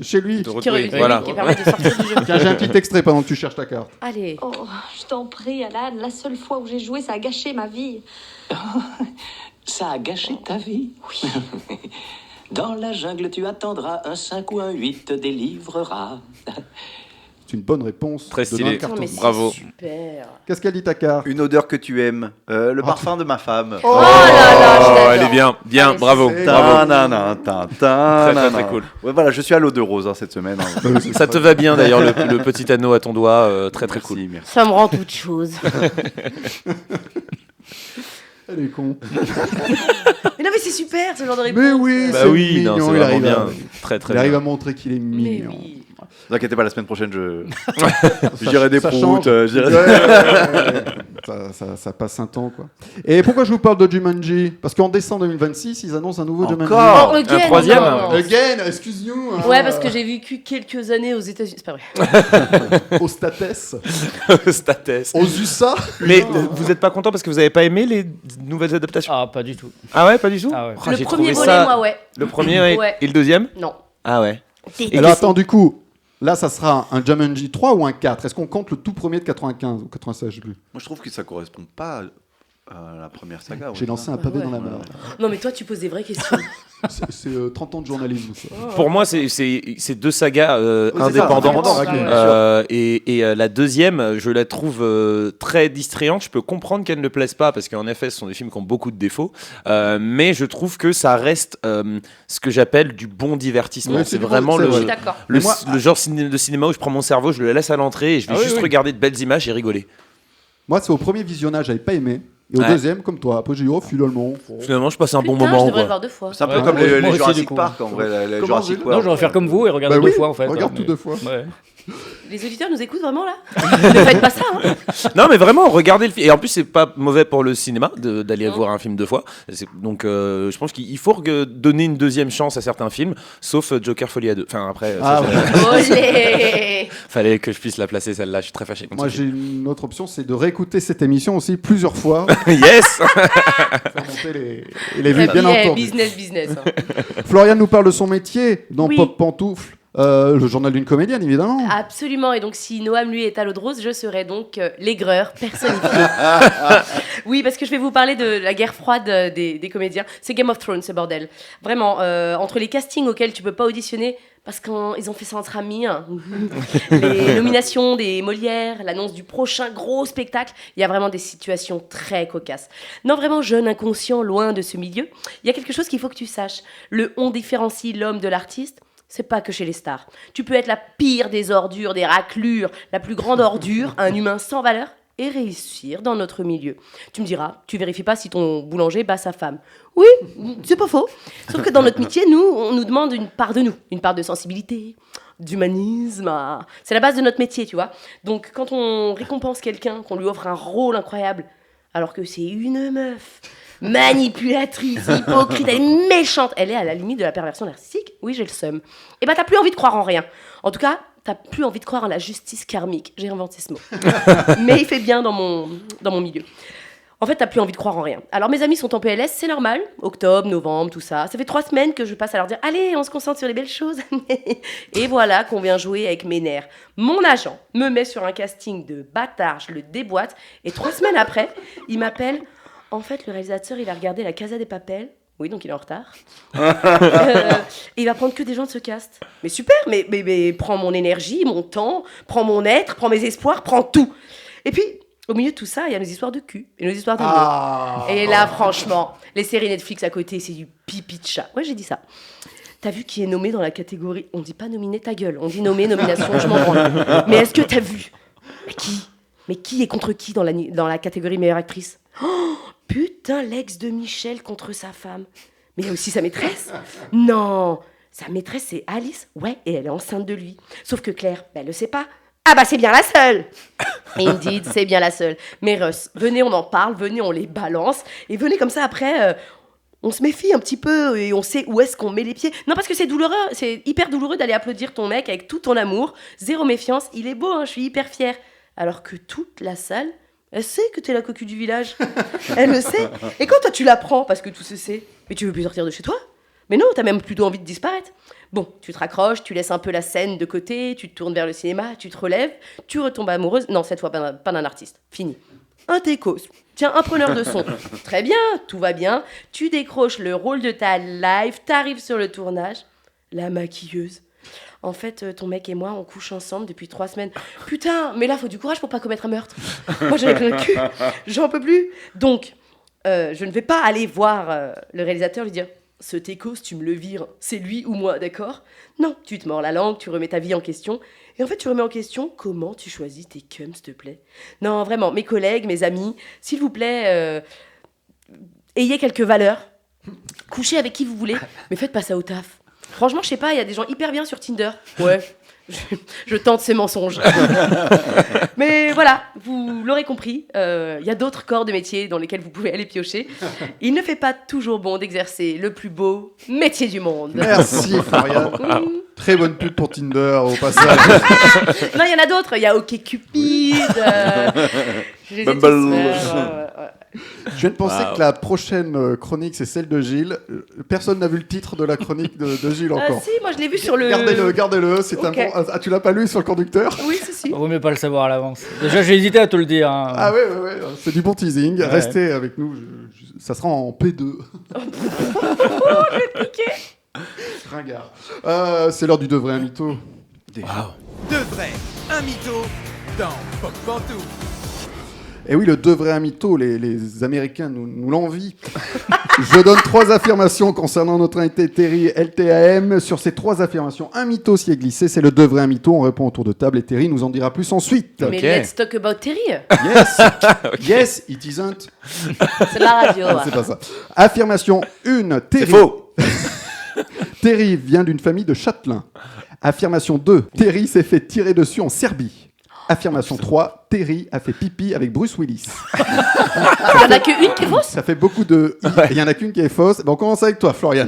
Speaker 2: Chez lui.
Speaker 3: De
Speaker 4: Qui
Speaker 3: retrouver. Voilà.
Speaker 4: permet de sortir du jeu.
Speaker 2: Tiens, j'ai un petit extrait pendant que tu cherches ta carte.
Speaker 4: Allez.
Speaker 7: Oh, je t'en prie, Alan, la seule fois où j'ai joué, ça a gâché ma vie.
Speaker 8: Ça a gâché ta vie. Oui. Dans la jungle, tu attendras, un 5 ou un 8 te délivrera.
Speaker 2: une bonne réponse
Speaker 3: Très
Speaker 2: de
Speaker 3: stylé.
Speaker 2: Noël
Speaker 4: Non,
Speaker 2: Carton.
Speaker 4: mais c'est
Speaker 3: Bravo.
Speaker 4: super.
Speaker 2: Qu'est-ce qu'elle dit, Takar?
Speaker 6: Une odeur que tu aimes. Le parfum de ma femme.
Speaker 4: Oh là là, je
Speaker 3: Oh,
Speaker 4: l'adore.
Speaker 3: elle est bien,
Speaker 4: Allez,
Speaker 3: bravo,
Speaker 2: c'est-
Speaker 3: bravo.
Speaker 6: Très
Speaker 3: très cool.
Speaker 6: Ouais, voilà, je suis à l'eau de rose cette semaine. Hein.
Speaker 3: Ça te va bien d'ailleurs le petit anneau à ton doigt, très très cool.
Speaker 6: Merci, merci.
Speaker 4: Ça me rend toute chose.
Speaker 2: Elle est con.
Speaker 4: Mais non, mais c'est super ce genre de réponse.
Speaker 2: Mais oui,
Speaker 3: Bah
Speaker 2: c'est
Speaker 3: oui,
Speaker 2: mignon,
Speaker 3: non, c'est
Speaker 2: il
Speaker 3: vraiment
Speaker 2: arrive
Speaker 3: bien,
Speaker 2: à-
Speaker 3: très très
Speaker 2: Il arrive
Speaker 3: bien.
Speaker 2: à montrer qu'il est
Speaker 4: Mais
Speaker 2: mignon.
Speaker 4: oui.
Speaker 6: Ne vous inquiétez pas, la semaine prochaine, je dirai des
Speaker 2: Ça
Speaker 6: proutes.
Speaker 2: change. Ça passe un temps, quoi. Et pourquoi je vous parle de Jumanji? Parce qu'en décembre 2026, ils annoncent un nouveau Jumanji.
Speaker 6: Encore
Speaker 4: Oh, again,
Speaker 3: Un troisième
Speaker 4: non, non.
Speaker 2: Again, excuse-nous. hein.
Speaker 4: Ouais, parce que j'ai vécu quelques années aux États-Unis. C'est pas vrai.
Speaker 2: Aux States,
Speaker 3: Statès.
Speaker 2: aux USA.
Speaker 3: Mais vous êtes pas content parce que vous avez pas aimé les nouvelles adaptations?
Speaker 5: Ah, pas du tout.
Speaker 3: Ah ouais, pas du tout.
Speaker 5: Ah ouais.
Speaker 3: Oh,
Speaker 4: Le
Speaker 3: j'ai
Speaker 4: premier
Speaker 3: trouvé
Speaker 4: volet,
Speaker 3: ça-
Speaker 4: moi, ouais.
Speaker 3: Le premier ouais.
Speaker 4: Ouais.
Speaker 3: Et le deuxième?
Speaker 4: Non.
Speaker 3: Ah ouais.
Speaker 4: Et
Speaker 2: Alors attends, du coup, là, ça sera un Jumanji 3 ou un 4? Est-ce qu'on compte le tout premier de 95 ou 96, je sais plus.
Speaker 6: Moi, je trouve que ça correspond pas à la première saga.
Speaker 2: J'ai lancé un pavé dans la mare.
Speaker 4: Non, mais toi, tu poses des vraies questions.
Speaker 2: C'est 30 ans de journalisme, ça.
Speaker 3: Pour moi, c'est deux sagas
Speaker 6: c'est ça,
Speaker 3: indépendantes.
Speaker 6: indépendants,
Speaker 2: ok, bien
Speaker 3: Et la deuxième, je la trouve très distrayante. Je peux comprendre qu'elle ne plaise pas parce qu'en effet, ce sont des films qui ont beaucoup de défauts. Mais je trouve que ça reste ce que j'appelle du bon divertissement.
Speaker 2: Ouais,
Speaker 3: c'est
Speaker 2: c'est du
Speaker 3: vraiment
Speaker 2: bon-
Speaker 4: Je
Speaker 2: c'est
Speaker 4: suis
Speaker 3: le,
Speaker 2: vrai.
Speaker 4: d'accord.
Speaker 3: le,
Speaker 2: Mais moi-
Speaker 3: le genre de cinéma où je prends mon cerveau, je le laisse à l'entrée et je vais
Speaker 5: Ah oui,
Speaker 3: juste
Speaker 5: oui.
Speaker 3: regarder de belles images et rigoler.
Speaker 2: Moi, c'est au premier visionnage, j'avais pas aimé. Et au
Speaker 3: Ouais.
Speaker 2: deuxième, comme toi. Après, j'ai dit, oh, finalement.
Speaker 3: Finalement, je passe un bon
Speaker 4: Putain,
Speaker 3: moment.
Speaker 4: je devrais
Speaker 3: quoi.
Speaker 4: le voir deux fois.
Speaker 6: C'est un peu
Speaker 5: Ouais,
Speaker 6: comme
Speaker 5: moi
Speaker 6: les
Speaker 5: aussi, du
Speaker 6: Jurassic
Speaker 5: coup.
Speaker 6: Park, en vrai. Les
Speaker 2: Comment,
Speaker 6: Jurassic
Speaker 2: Gilles
Speaker 6: World.
Speaker 5: Non, je vais faire comme vous et regarder
Speaker 2: Bah
Speaker 5: deux
Speaker 2: oui,
Speaker 5: fois en fait.
Speaker 2: regarde
Speaker 5: hein,
Speaker 2: tout
Speaker 5: mais-
Speaker 2: deux fois.
Speaker 5: Ouais.
Speaker 4: Les auditeurs nous écoutent vraiment là. Ne faites pas ça. Hein.
Speaker 3: Non, mais vraiment, regardez le film. Et en plus, c'est pas mauvais pour le cinéma d'aller voir un film deux fois. Donc, je pense qu'il faut donner une deuxième chance à certains films, sauf Joker Folie à deux. Enfin, après,
Speaker 2: Ah,
Speaker 4: Olé.
Speaker 3: fallait que je puisse la placer celle-là. Je suis très fâché contre
Speaker 2: Moi,
Speaker 3: ce
Speaker 2: j'ai une autre option, c'est de réécouter cette émission aussi plusieurs fois.
Speaker 3: film. Yes.
Speaker 2: Pour monter les vues, bien
Speaker 4: Yeah,
Speaker 2: entendu.
Speaker 4: business. Hein.
Speaker 2: Florian nous parle de son métier dans
Speaker 4: Oui.
Speaker 2: Pop Pantoufle, le journal d'une comédienne, évidemment.
Speaker 4: Absolument. Et donc, si Noam, lui, est à l'eau de rose, je serai donc l'aigreur personnifié. Oui, parce que je vais vous parler de la guerre froide des comédiens. C'est Game of Thrones, ce bordel. Vraiment, entre les castings auxquels tu peux pas auditionner, parce qu'ils ont fait ça entre amis, hein. Les nominations des Molières, l'annonce du prochain gros spectacle, il y a vraiment des situations très cocasses. Non, vraiment, jeune inconscient, loin de ce milieu, il y a quelque chose qu'il faut que tu saches. On différencie l'homme de l'artiste. C'est pas que chez les stars. Tu peux être la pire des ordures, des raclures, la plus grande ordure, un humain sans valeur, et réussir dans notre milieu. Tu me diras, tu vérifies pas si ton boulanger bat sa femme. Oui, c'est pas faux. Sauf que dans notre métier, on nous demande une part de sensibilité, d'humanisme. C'est la base de notre métier, tu vois. Donc quand on récompense quelqu'un, qu'on lui offre un rôle incroyable, alors que c'est une meuf manipulatrice, hypocrite, elle est méchante, elle est à la limite de la perversion narcissique, oui, j'ai le seum. Et bah t'as plus envie de croire en rien. En tout cas, t'as plus envie de croire en la justice karmique. J'ai inventé ce mot. Mais il fait bien dans mon milieu. En fait, t'as plus envie de croire en rien. Alors mes amis sont en PLS, c'est normal. Octobre, novembre, tout ça. Ça fait 3 semaines que je passe à leur dire « Allez, on se concentre sur les belles choses. » Et voilà qu'on vient jouer avec mes nerfs. Mon agent me met sur un casting de bâtard, je le déboîte. Et 3 semaines après, il m'appelle. En fait, le réalisateur, il a regardé La Casa des Papel. Oui, donc il est en retard. Et il va prendre que des gens de ce cast. Mais super, mais prends mon énergie, mon temps, prends mon être, prends mes espoirs, prends tout. Et puis, au milieu de tout ça, il y a nos histoires de cul et nos histoires d'amour.
Speaker 2: Ah.
Speaker 4: Et là, franchement, les séries Netflix à côté, c'est du pipi de chat. Ouais, j'ai dit ça. T'as vu qui est nommé dans la catégorie... On dit pas nominé, ta gueule. On dit nommé, nomination, je m'en branle. Mais est-ce que t'as vu? Mais qui est contre qui dans la catégorie meilleure actrice? Oh, putain, l'ex de Michel contre sa femme. Mais il y a aussi sa maîtresse. Non, sa maîtresse, c'est Alice. Ouais, et elle est enceinte de lui. Sauf que Claire, elle le sait pas. Ah bah c'est bien la seule. Indeed, c'est bien la seule. Mais Russ, venez, on en parle, venez, on les balance. Et venez comme ça après... on se méfie un petit peu et on sait où est-ce qu'on met les pieds. Non, parce que c'est douloureux, c'est hyper douloureux d'aller applaudir ton mec avec tout ton amour. Zéro méfiance, il est beau, hein, je suis hyper fière. Alors que toute la salle, elle sait que t'es la cocu du village. Elle le sait. Et quand toi tu l'apprends, parce que tout se sait, mais tu veux plus sortir de chez toi? Mais non, t'as même plutôt envie de disparaître. Bon, tu te raccroches, tu laisses un peu la scène de côté, tu te tournes vers le cinéma, tu te relèves, tu retombes amoureuse. Non, cette fois, pas d'un artiste. Fini. Un techos. Tiens, un preneur de son. Très bien, tout va bien. Tu décroches le rôle de ta life, t'arrives sur le tournage. La maquilleuse. en fait, ton mec et moi, on couche ensemble depuis 3 semaines. Putain, mais là, faut du courage pour pas commettre un meurtre. Moi, j'en ai plein le cul. J'en peux plus. Donc, je ne vais pas aller voir le réalisateur lui dire ce Técos, tu me le vires, c'est lui ou moi, d'accord? Non, tu te mords la langue, tu remets ta vie en question. Et en fait, tu remets en question comment tu choisis tes cums, s'il te plaît. Non, vraiment, mes collègues, mes amis, s'il vous plaît, ayez quelques valeurs. Couchez avec qui vous voulez, mais faites pas ça au taf. Franchement, je sais pas, il y a des gens hyper bien sur Tinder. Ouais, je tente ces mensonges. Mais voilà, vous l'aurez compris, il y a d'autres corps de métier dans lesquels vous pouvez aller piocher. Il ne fait pas toujours bon d'exercer le plus beau métier du monde.
Speaker 2: Merci Florian. Très bonne pub pour Tinder au passage.
Speaker 4: Non, il y en a d'autres. Il y a OkCupid. Je les ai tous
Speaker 6: Bumble.
Speaker 4: faits, ouais.
Speaker 2: Je viens de penser que la prochaine chronique, c'est celle de Gilles. Personne n'a vu le titre de la chronique de Gilles encore.
Speaker 4: Si, moi je l'ai vu sur le...
Speaker 2: Gardez-le. C'est
Speaker 4: Ok.
Speaker 2: Ah, tu l'as pas lu sur le conducteur?
Speaker 4: Oui, si.
Speaker 5: Vaut mieux pas le savoir à l'avance. Déjà, j'ai hésité à te le dire. Hein.
Speaker 2: Ah ouais, c'est du bon teasing.
Speaker 5: Ouais.
Speaker 2: Restez avec nous. Ça sera en P2. Ringard. C'est l'heure du de vrai un mytho.
Speaker 1: Deux vrais, un mytho dans Pop Pantouf.
Speaker 2: Et oui, le de vrai un mytho, les Américains nous l'envient. Je donne 3 affirmations concernant notre invité Terry LTAM. Sur ces 3 affirmations, un mytho s'y est glissé. C'est le de vrai un mytho. On répond autour de table et Terry nous en dira plus ensuite.
Speaker 4: Mais let's talk about Terry.
Speaker 2: Yes, yes, it isn't.
Speaker 4: C'est de la radio.
Speaker 2: C'est pas ça. Affirmation 1, Terry.
Speaker 6: C'est faux.
Speaker 2: Terry vient d'une famille de châtelains. Affirmation 2, Terry s'est fait tirer dessus en Serbie. Affirmation 3, Terry a fait pipi avec Bruce Willis.
Speaker 4: Il y en a qu'une qui est fausse.
Speaker 2: Ça fait beaucoup de... Il y en a qu'une qui est fausse. Bon, on commence avec toi, Florian.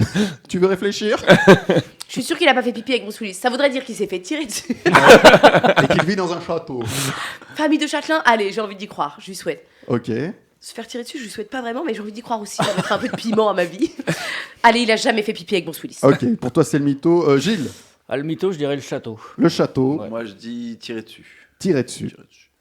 Speaker 2: Tu veux réfléchir?
Speaker 4: Je suis sûre qu'il a pas fait pipi avec Bruce Willis. Ça voudrait dire qu'il s'est fait tirer dessus.
Speaker 2: Et qu'il vit dans un château.
Speaker 4: Famille de châtelains, allez, j'ai envie d'y croire. Je lui souhaite.
Speaker 2: Ok.
Speaker 4: Se faire tirer dessus, je lui souhaite pas vraiment, mais j'ai envie d'y croire aussi. Ça mettre un peu de piment à ma vie. Allez, il a jamais fait pipi avec Bruce Willis.
Speaker 2: Ok, pour toi, c'est le mytho. Gilles,
Speaker 5: Ah, le mytho, je dirais le château.
Speaker 2: le château,
Speaker 5: Ouais.
Speaker 6: Moi, je dis tirer dessus.
Speaker 2: tiré dessus.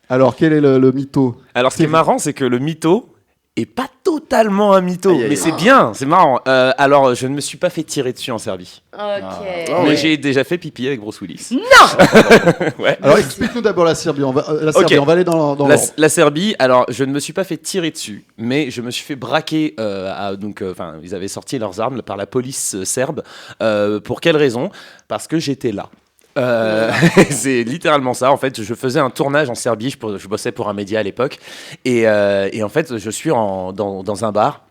Speaker 2: Alors, quel est le mytho?
Speaker 3: Alors, ce qui est marrant, c'est que le mytho est pas totalement un mytho,
Speaker 6: Aïe, aïe,
Speaker 3: mais
Speaker 6: aïe.
Speaker 3: c'est bien, c'est marrant. Alors, je ne me suis pas fait tirer dessus en Serbie,
Speaker 4: Ok.
Speaker 3: mais j'ai déjà fait pipi avec Bruce Willis. Ouais.
Speaker 2: Alors, explique-nous d'abord la Serbie. On va aller dans
Speaker 3: La,
Speaker 2: l'ordre.
Speaker 3: la Serbie, alors je ne me suis pas fait tirer dessus, mais je me suis fait braquer. Ils avaient sorti leurs armes par la police serbe. Pour quelle raison? Parce que j'étais là. C'est littéralement ça. En fait, je faisais un tournage en Serbie. Je bossais pour un média à l'époque, et en fait, je suis dans un bar.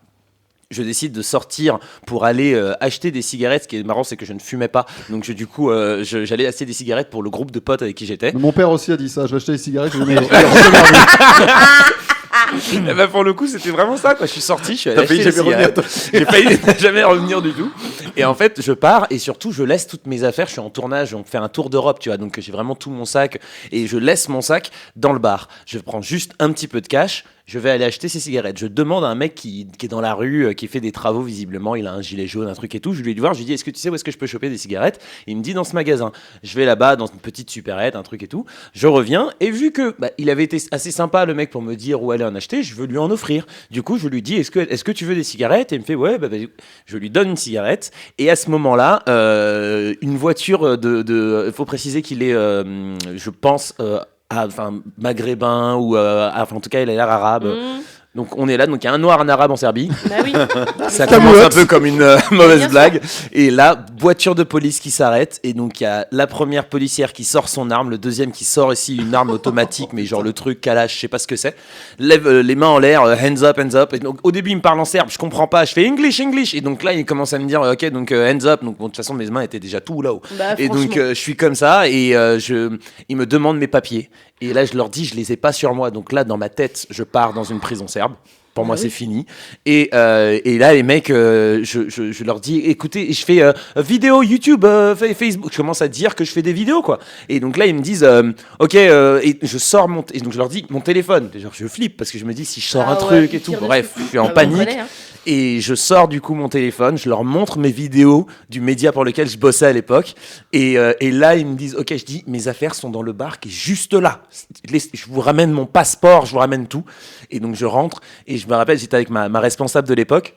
Speaker 3: Je décide de sortir pour aller acheter des cigarettes. Ce qui est marrant, c'est que je ne fumais pas. Donc, j'allais acheter des cigarettes pour le groupe de potes avec qui j'étais.
Speaker 2: Mon père aussi a dit ça. Je vais acheter des cigarettes. Je vais
Speaker 3: Et bah pour le coup, c'était vraiment ça, quoi. Je suis sorti, je suis allé
Speaker 6: T'as failli
Speaker 3: acheter des
Speaker 6: jamais revenir,
Speaker 3: cigarettes. J'ai failli ne jamais revenir du tout. Et en fait, je pars et surtout, je laisse toutes mes affaires. Je suis en tournage, on fait un tour d'Europe, tu vois. Donc, j'ai vraiment tout mon sac et je laisse mon sac dans le bar. Je prends juste un petit peu de cash. Je vais aller acheter ces cigarettes. Je demande à un mec qui est dans la rue, qui fait des travaux visiblement. Il a un gilet jaune, un truc et tout. Je lui dis voir, je lui dis, est-ce que tu sais où est-ce que je peux choper des cigarettes? Il me dit dans ce magasin. Je vais là-bas dans une petite supérette, un truc et tout. Je reviens et vu que il avait été assez sympa le mec pour me dire où aller en acheter, je veux lui en offrir. Du coup, je lui dis, est-ce que tu veux des cigarettes? Et il me fait ouais, vas-y. Je lui donne une cigarette et à ce moment-là, une voiture faut préciser qu'il est, je pense. Maghrébin ou en tout cas il a l'air arabe. Donc on est là, donc il y a un noir, un arabe en Serbie.
Speaker 4: Bah oui.
Speaker 3: Ça commence un peu comme une mauvaise blague. Et là, voiture de police qui s'arrête. Et donc il y a la première policière qui sort son arme, le deuxième qui sort ici une arme automatique, mais genre le truc Kalash, je sais pas ce que c'est. Lève les mains en l'air, hands up, hands up. Et donc au début il me parle en serbe, je comprends pas, je fais English, English. Et donc là il commence à me dire ok, donc hands up. Donc bon, de toute façon mes mains étaient déjà tout là-haut.
Speaker 4: Bah,
Speaker 3: Et donc je suis comme ça et il me demande mes papiers. Et là, je leur dis, je les ai pas sur moi. Donc là, dans ma tête, je pars dans une prison serbe. Pour moi, c'est fini. Et là, les mecs, je leur dis, écoutez, je fais vidéo YouTube, Facebook. Je commence à dire que je fais des vidéos, quoi. Et donc là, ils me disent, ok, et je sors et donc je leur dis mon téléphone. Genre, je flippe parce que je me dis, si je sors un truc et tout, bref, je suis en panique. Et je sors du coup mon téléphone, je leur montre mes vidéos du média pour lequel je bossais à l'époque. Et là, ils me disent, ok, je dis, mes affaires sont dans le bar qui est juste là. Je vous ramène mon passeport, je vous ramène tout. Et donc je rentre et je me rappelle, j'étais avec ma responsable de l'époque.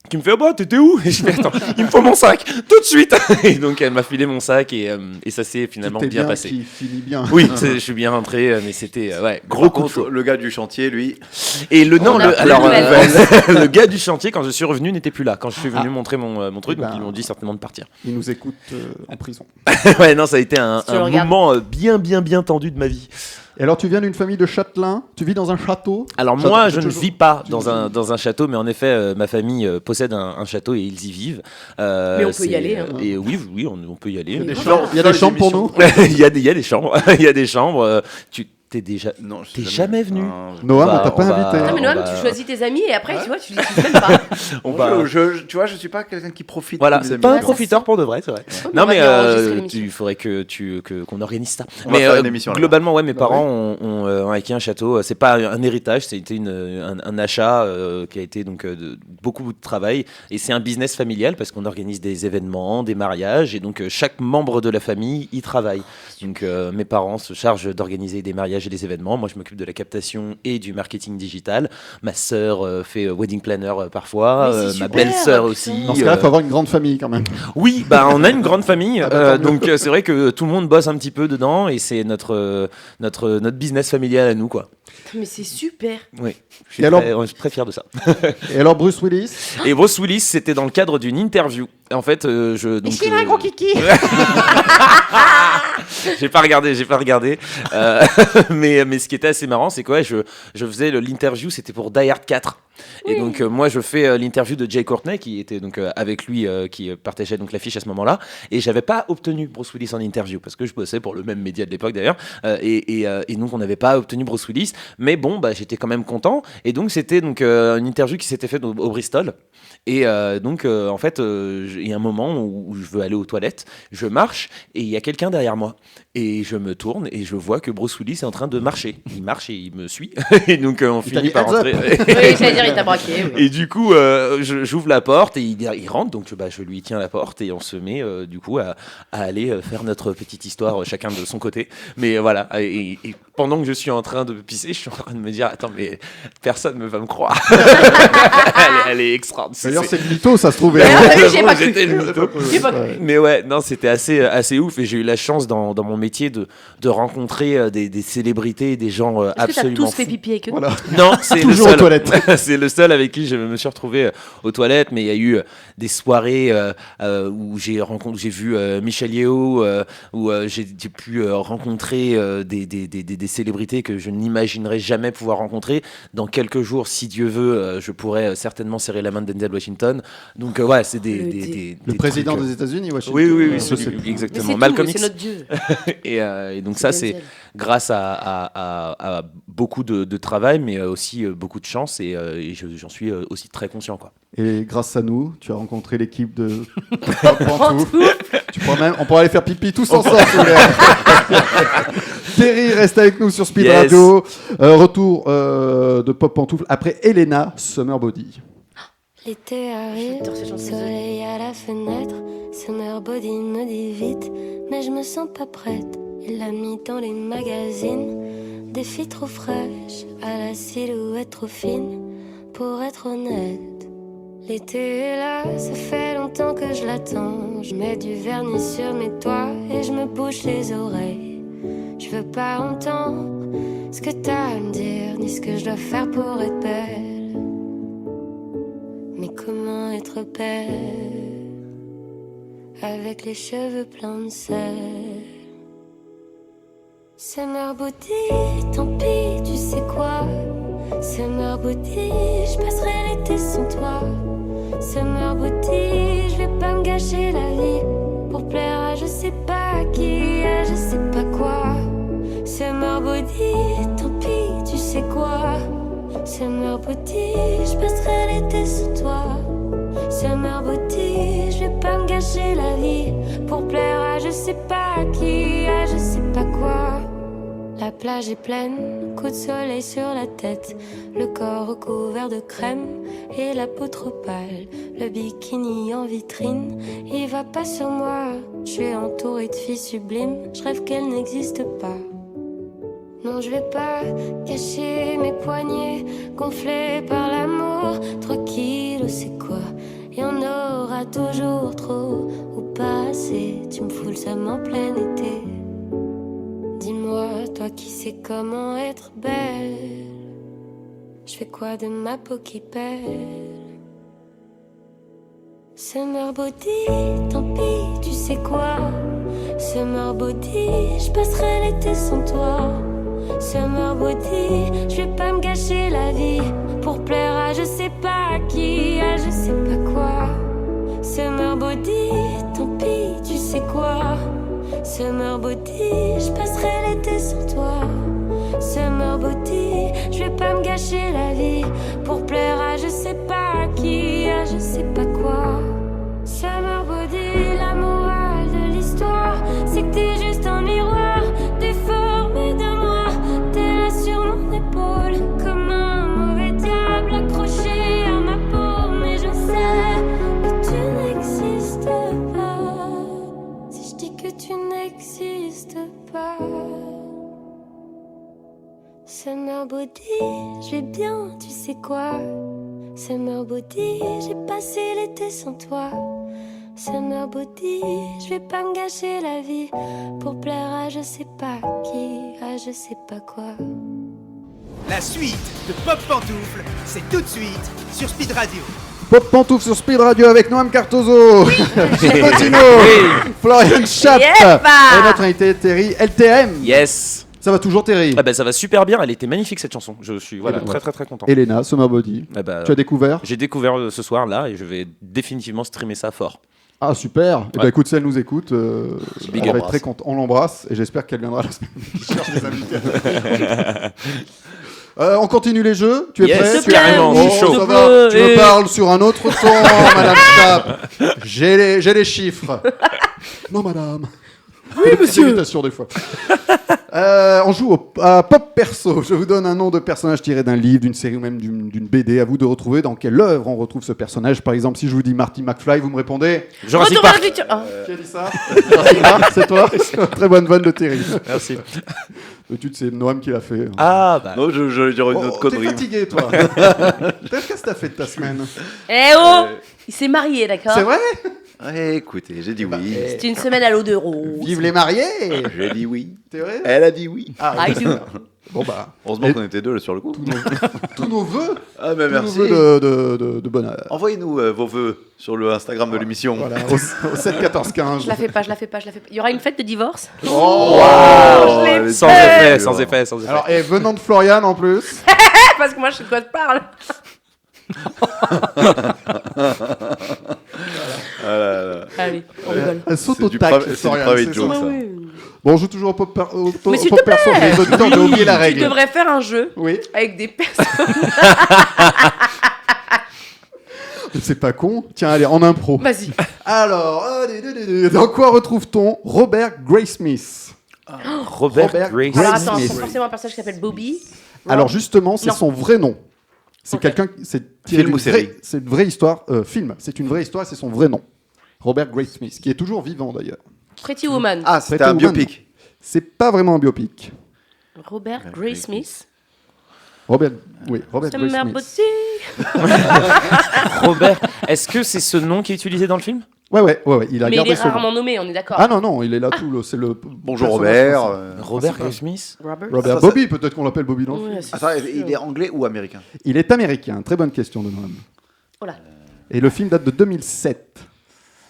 Speaker 3: qui me fait bah t'étais où? Et je fais attends, il me faut mon sac tout de suite. Et donc elle m'a filé mon sac et ça s'est finalement
Speaker 2: Tout est
Speaker 3: bien passé.
Speaker 2: Qui finit bien.
Speaker 3: Oui, je suis bien rentré, mais c'était gros
Speaker 6: Par
Speaker 3: coup de
Speaker 6: contre,
Speaker 3: chaud.
Speaker 6: le gars du chantier, lui,
Speaker 3: Et le
Speaker 4: On a plus de nouvelles.
Speaker 3: le gars du chantier quand je suis revenu n'était plus là. Quand je suis venu montrer mon truc,
Speaker 2: Eh
Speaker 3: donc
Speaker 2: ben,
Speaker 3: ils m'ont dit certainement de partir.
Speaker 2: Il nous écoute en prison.
Speaker 3: Ouais, non, ça a été un
Speaker 4: Si tu le regardes.
Speaker 3: moment bien tendu de ma vie.
Speaker 2: Et alors, tu viens d'une famille de châtelains. Tu vis dans un château.
Speaker 3: Alors
Speaker 2: Château,
Speaker 3: moi,
Speaker 2: c'est
Speaker 3: je ne
Speaker 2: toujours-
Speaker 3: vis pas
Speaker 2: tu-
Speaker 3: dans un château, mais en effet, ma famille possède un château et ils y vivent.
Speaker 4: Mais on peut y aller, hein.
Speaker 3: Et oui, on peut y aller.
Speaker 2: Des chambres. Il y a des chambres pour nous.
Speaker 3: Il y a des chambres. Il y a des chambres. Tu t'es déjà.
Speaker 6: non, je
Speaker 3: T'es
Speaker 6: suis
Speaker 3: jamais venu.
Speaker 6: Non,
Speaker 2: Noam, on t'a
Speaker 3: On
Speaker 2: pas
Speaker 3: va-
Speaker 2: invité.
Speaker 4: Non, mais Noam,
Speaker 3: on va-
Speaker 4: tu choisis tes amis et après, tu vois, tu les utilises même pas.
Speaker 3: On va-
Speaker 6: tu vois, je suis pas quelqu'un qui profite.
Speaker 3: Voilà,
Speaker 6: de mes
Speaker 3: c'est
Speaker 6: amis.
Speaker 3: pas un
Speaker 4: Ouais, ça
Speaker 3: profiteur pour de vrai, c'est vrai.
Speaker 4: Ouais,
Speaker 3: Non
Speaker 4: on va
Speaker 3: mais
Speaker 4: bien enregistrer l'émission.
Speaker 3: il faudrait qu'on organise ça.
Speaker 6: On va
Speaker 3: mais
Speaker 6: faire une émission, là.
Speaker 3: globalement, ouais, mes
Speaker 2: Bah
Speaker 3: parents ont acquis un château. C'est pas un héritage, c'était un achat qui a été donc de beaucoup de travail. Et c'est un business familial parce qu'on organise des événements, des mariages, et donc chaque membre de la famille y travaille. Donc mes parents se chargent d'organiser des mariages et des événements. Moi, je m'occupe de la captation et du marketing digital. Ma sœur fait wedding planner parfois.
Speaker 4: Mais c'est
Speaker 3: Ma
Speaker 4: super,
Speaker 3: belle-sœur
Speaker 4: putain.
Speaker 3: aussi.
Speaker 2: Dans ce cas-là, il faut avoir une grande famille quand même.
Speaker 3: Oui, bah on a une grande famille,
Speaker 2: Ah bah, tant mieux.
Speaker 3: donc c'est vrai que tout le monde bosse un petit peu dedans et c'est notre business familial à nous quoi.
Speaker 4: Mais c'est super.
Speaker 3: Oui, je suis
Speaker 2: Et alors-
Speaker 3: très fier de ça.
Speaker 2: Et alors, Bruce Willis.
Speaker 3: Et Bruce Willis, c'était dans le cadre d'une interview. En fait,
Speaker 4: kiki.
Speaker 3: J'ai pas regardé. Mais ce qui était assez marrant, c'est quoi, je faisais l'interview, c'était pour Die Hard 4. Et donc moi je fais l'interview de Jay Courtney qui était donc avec lui qui partageait donc l'affiche à ce moment-là et j'avais pas obtenu Bruce Willis en interview parce que je bossais pour le même média de l'époque d'ailleurs et donc on n'avait pas obtenu Bruce Willis mais bon bah j'étais quand même content et donc c'était donc une interview qui s'était faite au Bristol et donc en fait il y a un moment où je veux aller aux toilettes, je marche et il y a quelqu'un derrière moi et je me tourne et je vois que Bruce Willis est en train de marcher. Il marche et il me suit et donc on
Speaker 2: t'a
Speaker 3: finit
Speaker 2: dit
Speaker 3: par
Speaker 2: heads up.
Speaker 3: rentrer.
Speaker 4: Oui, j'allais dire, il t'a braqué. oui.
Speaker 3: Et du coup, j'ouvre la porte et il rentre, donc je lui tiens la porte et on se met du coup à aller faire notre petite histoire chacun de son côté. Mais voilà, et pendant que je suis en train de pisser, je suis en train de me dire attends mais personne ne va me croire. elle est extraordinaire.
Speaker 2: D'ailleurs, c'est le mytho, ça se trouve.
Speaker 4: Mais ah,
Speaker 3: J'avoue,
Speaker 4: j'ai pas cru.
Speaker 3: j'étais le mytho.
Speaker 4: J'ai pas cru.
Speaker 3: Mais ouais, non, c'était assez ouf et j'ai eu la chance dans mon métier de rencontrer des célébrités et des gens
Speaker 4: Est-ce que t'as
Speaker 3: absolument
Speaker 4: tous fait
Speaker 3: fous.
Speaker 4: pipi avec eux?
Speaker 2: Voilà.
Speaker 3: Non, c'est le
Speaker 2: Toujours aux
Speaker 3: seul.
Speaker 2: toilettes.
Speaker 3: C'est le seul avec qui je me suis retrouvé aux toilettes, mais il y a eu des soirées où j'ai vu Michel Yeo, où j'ai pu rencontrer des célébrités que je n'imaginerais jamais pouvoir rencontrer. Dans quelques jours, si Dieu veut, je pourrais certainement serrer la main de Denzel Washington. Donc ouais, c'est des
Speaker 2: Le président
Speaker 3: trucs,
Speaker 2: des États-unis, Washington.
Speaker 3: oui,
Speaker 2: Je
Speaker 3: c'est
Speaker 2: sais plus.
Speaker 4: Mais
Speaker 3: exactement.
Speaker 4: c'est
Speaker 3: Malcolm
Speaker 4: tout, c'est
Speaker 3: X.
Speaker 4: notre dieu.
Speaker 3: Et donc ça, c'est grâce à beaucoup de travail, mais aussi beaucoup de chance, et j'en suis aussi très conscient, quoi.
Speaker 2: Et grâce à nous, tu as rencontré l'équipe de Pop Pantoufle. On pourra aller faire pipi tous ensemble. si vous voulez. Terry reste avec nous sur Speed
Speaker 3: Yes.
Speaker 2: Radio. Retour de Pop Pantoufle après Elena Summer Body.
Speaker 9: L'été arrive,
Speaker 4: J'adore ces chansons.
Speaker 9: soleil à la fenêtre, Summer Body me dit vite, mais je me sens pas prête. Il l'a mis dans les magazines, des filles trop fraîches, à la silhouette trop fine, pour être honnête. L'été est là, ça fait longtemps que je l'attends. Je mets du vernis sur mes doigts et je me bouche les oreilles. Je veux pas entendre ce que t'as à me dire, ni ce que je dois faire pour être belle. Mais comment être belle avec les cheveux pleins de sel? Summer Body, tant pis, tu sais quoi? Summer Body, je passerai l'été sans toi. Summer Body, je vais pas me gâcher la vie pour plaire à je sais pas qui, à je sais pas quoi. Summer Body, tant pis, tu sais quoi? Summer Body, je passerai l'été sous toi. Summer Body, je vais pas me gâcher la vie pour plaire à je sais pas qui, à je sais pas quoi. La plage est pleine, coup de soleil sur la tête, le corps recouvert de crème et la peau trop pâle. Le bikini en vitrine, il va pas sur moi. Je suis entourée de filles sublimes, je rêve qu'elles n'existent pas. Non, je vais pas cacher mes poignets gonflés par l'amour. 3 kilos, c'est quoi? y en aura toujours trop. Où passer, tu me fous le seum en plein été. Dis-moi, toi qui sais comment être belle, je fais quoi de ma peau qui pèle? Summer body, tant pis, tu sais quoi? Summer body, je passerai l'été sans toi. Summer body, je vais pas me gâcher la vie pour plaire à je sais pas qui, à je sais pas quoi. Summer body, tant pis, tu sais quoi? Summer body, je passerai l'été sans toi. Summer body, je vais pas me gâcher la vie pour plaire à je sais pas qui, à je sais pas quoi. Summer body, la morale de l'histoire, c'est que t'es juste un miroir déformé de moi. T'es là sur mon épaule comme un mauvais diable accroché à ma peau, mais je sais que tu n'existes pas. Si je dis que tu n'existes pas. Summer body, je vais bien, tu sais quoi? Summer body, j'ai passé l'été sans toi. Summer body, je vais pas me gâcher la vie pour plaire à je sais pas qui, à je sais pas quoi.
Speaker 1: La suite de Pop Pantoufle, c'est tout de suite sur Speed Radio.
Speaker 2: Pop Pantoufle sur Speed Radio avec Noam Cartozo, Gilles Bottino, Florian Schaap et notre invité Terry LTM.
Speaker 3: Yes.
Speaker 2: Ça va toujours, Terry?
Speaker 3: Ah bah ça va super bien, elle était magnifique cette chanson. Je suis très content.
Speaker 2: Elena, Summer Body,
Speaker 3: Ah bah,
Speaker 2: tu as découvert?
Speaker 3: J'ai découvert ce soir là et je vais définitivement streamer ça fort.
Speaker 2: Ah super. Et bah écoute, si elle nous écoute,
Speaker 3: Big
Speaker 2: on va
Speaker 3: up.
Speaker 2: être très content. On l'embrasse et j'espère qu'elle viendra la semaine prochaine. Je cherche des invités. On continue les jeux. Tu es
Speaker 3: Yes,
Speaker 2: prêt?
Speaker 3: s'il te plaît. Carrément,
Speaker 2: Oh,
Speaker 3: je suis chaud.
Speaker 2: ça va. Tu me parles sur un autre ton, Madame Schaap. J'ai les chiffres. Non, Madame. Oui, monsieur. Imitation des fois. On joue à Pop Perso. Je vous donne un nom de personnage tiré d'un livre, d'une série ou même d'une BD. À vous de retrouver dans quelle œuvre on retrouve ce personnage. Par exemple, si je vous dis Marty McFly, vous me répondez
Speaker 3: Jurassic
Speaker 4: Retour vers
Speaker 3: Park.
Speaker 4: le futur. Ah.
Speaker 2: Qui a dit ça? Jurassic Park, c'est toi? Très bonne vanne de Terry.
Speaker 3: Merci.
Speaker 2: D'habitude, c'est Noam qui l'a fait.
Speaker 3: Ah bah.
Speaker 6: Non, je dirais une autre
Speaker 2: T'es
Speaker 6: connerie.
Speaker 2: fatigué, toi. Qu'est-ce que t'as fait de ta semaine?
Speaker 4: Eh oh, il s'est marié, d'accord?
Speaker 2: C'est vrai?
Speaker 6: Écoutez, j'ai dit oui.
Speaker 4: C'est une semaine à l'eau de rose.
Speaker 2: Vive les mariés!
Speaker 6: J'ai dit oui.
Speaker 2: C'est vrai?
Speaker 6: Elle a dit oui.
Speaker 2: Ah,
Speaker 4: I do.
Speaker 2: Bon bah,
Speaker 6: Heureusement qu'on était deux là sur le coup.
Speaker 2: tous nos vœux,
Speaker 6: Ah, mais
Speaker 2: tous nos
Speaker 6: merci.
Speaker 2: vœux de bonheur.
Speaker 6: Envoyez-nous vos vœux sur le Instagram de l'émission.
Speaker 2: Voilà, au 7 14 15.
Speaker 4: Je la fais pas. Il y aura une fête de divorce?
Speaker 2: Oh,
Speaker 4: je l'ai
Speaker 6: elle est
Speaker 3: Sans
Speaker 6: très
Speaker 3: effet, sans
Speaker 6: dure.
Speaker 3: effet.
Speaker 2: Alors, et venant de Florian en plus.
Speaker 4: Parce que moi, je sais de quoi je parle.
Speaker 6: Ah là là.
Speaker 4: Allez, on rigole.
Speaker 2: Elle saute
Speaker 6: C'est
Speaker 2: au
Speaker 6: du
Speaker 2: tac,
Speaker 6: private
Speaker 2: Florian.
Speaker 6: private
Speaker 2: c'est
Speaker 6: joke,
Speaker 2: ça.
Speaker 6: ça.
Speaker 4: Oui.
Speaker 2: Bon, on joue toujours au Pop
Speaker 4: Mais s'il
Speaker 2: Pop
Speaker 4: te
Speaker 2: Perso.
Speaker 4: plaît.
Speaker 2: Les auditeurs ont oublié la
Speaker 4: Tu
Speaker 2: règle.
Speaker 4: devrais faire un jeu
Speaker 2: Oui,
Speaker 4: avec des personnes.
Speaker 2: c'est pas con. Tiens, allez, en impro.
Speaker 4: Vas-y.
Speaker 2: Alors, dans quoi retrouve-t-on Robert Graysmith?
Speaker 3: Robert
Speaker 2: Robert
Speaker 3: Grace.
Speaker 4: Alors
Speaker 2: Grace
Speaker 4: attends,
Speaker 2: Smith.
Speaker 4: c'est forcément un personnage qui s'appelle Bobby.
Speaker 2: Alors justement, c'est
Speaker 4: Non.
Speaker 2: son vrai nom. C'est
Speaker 4: Ok.
Speaker 2: quelqu'un, c'est tiré
Speaker 6: Film
Speaker 2: d'une
Speaker 6: ou série?
Speaker 2: vraie- c'est une vraie histoire, film. C'est une vraie histoire, c'est son vrai nom. Robert Graysmith, qui est toujours vivant d'ailleurs.
Speaker 4: Pretty Woman.
Speaker 6: Ah, c'était
Speaker 2: Pretty
Speaker 6: un
Speaker 2: Woman.
Speaker 6: biopic.
Speaker 2: C'est pas vraiment un biopic.
Speaker 4: Robert Graysmith.
Speaker 2: Robert
Speaker 4: Summer
Speaker 2: Graysmith.
Speaker 4: Body.
Speaker 3: Robert, est-ce que c'est ce nom qui est utilisé dans le film?
Speaker 2: Ouais, il a
Speaker 4: Mais il
Speaker 2: gardé
Speaker 4: est
Speaker 2: ce nom.
Speaker 4: rarement nommé, on est d'accord.
Speaker 2: Ah non, il est là tout. C'est le.
Speaker 6: Bonjour
Speaker 2: personnage
Speaker 6: Robert.
Speaker 2: principal.
Speaker 3: Robert Grace Smith.
Speaker 4: Robert.
Speaker 2: Robert
Speaker 6: Ça, ça-
Speaker 2: Bobby, peut-être qu'on l'appelle Bobby dans le film.
Speaker 4: Ouais, c'est
Speaker 6: Attends,
Speaker 4: sûr.
Speaker 6: il est anglais ou américain?
Speaker 2: Il est américain. Très bonne question de Noam.
Speaker 4: Oh là.
Speaker 2: Et le film date de 2007.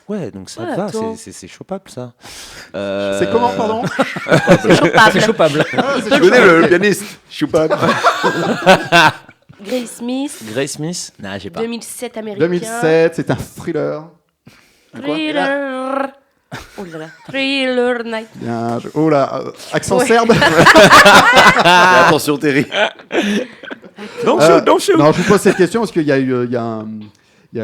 Speaker 3: Ouais, donc ça
Speaker 4: Ouais,
Speaker 3: va,
Speaker 4: attends.
Speaker 3: c'est chopable ça.
Speaker 2: C'est comment, pardon?
Speaker 4: C'est chopable.
Speaker 5: C'est chopable.
Speaker 2: Ah, c'est
Speaker 6: Je connais
Speaker 2: chouette.
Speaker 6: le pianiste. Choupa.
Speaker 4: Grace Smith.
Speaker 3: Grace Smith? Non, j'ai pas.
Speaker 4: 2007 américain.
Speaker 2: 2007, c'est un thriller.
Speaker 4: Thriller. Oh là là. Thriller Night.
Speaker 2: Bien, oh là, accent
Speaker 4: Ouais.
Speaker 2: serbe.
Speaker 6: Attention Terry.
Speaker 3: Non,
Speaker 2: Non, je vous pose cette question parce qu'il y a eu,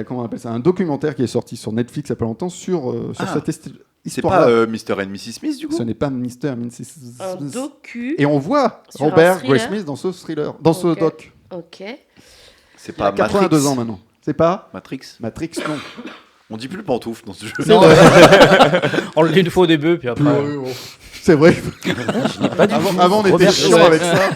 Speaker 2: comment on appelle ça, un documentaire qui est sorti sur Netflix il y a pas longtemps sur cette
Speaker 6: C'est
Speaker 2: histoire.
Speaker 6: pas Mr. and Mrs. Smith du coup?
Speaker 2: Ce n'est pas Mr. Mrs.
Speaker 4: Un docu.
Speaker 2: Et on voit
Speaker 4: Sur un
Speaker 2: Robert
Speaker 4: thriller.
Speaker 2: Graysmith dans ce thriller, dans ce
Speaker 4: Ok.
Speaker 2: doc.
Speaker 4: Ok.
Speaker 6: C'est
Speaker 2: Il a
Speaker 6: pas
Speaker 2: 82
Speaker 6: Matrix.
Speaker 2: ans maintenant. C'est pas
Speaker 6: Matrix.
Speaker 2: Matrix, non.
Speaker 6: On dit plus pantoufle dans ce jeu.
Speaker 5: Non, on le dit une fois au début, puis après.
Speaker 2: C'est vrai.
Speaker 3: Pas du
Speaker 2: Avant,
Speaker 3: tout.
Speaker 2: avant, on était
Speaker 3: Robert
Speaker 2: chiant avec ça.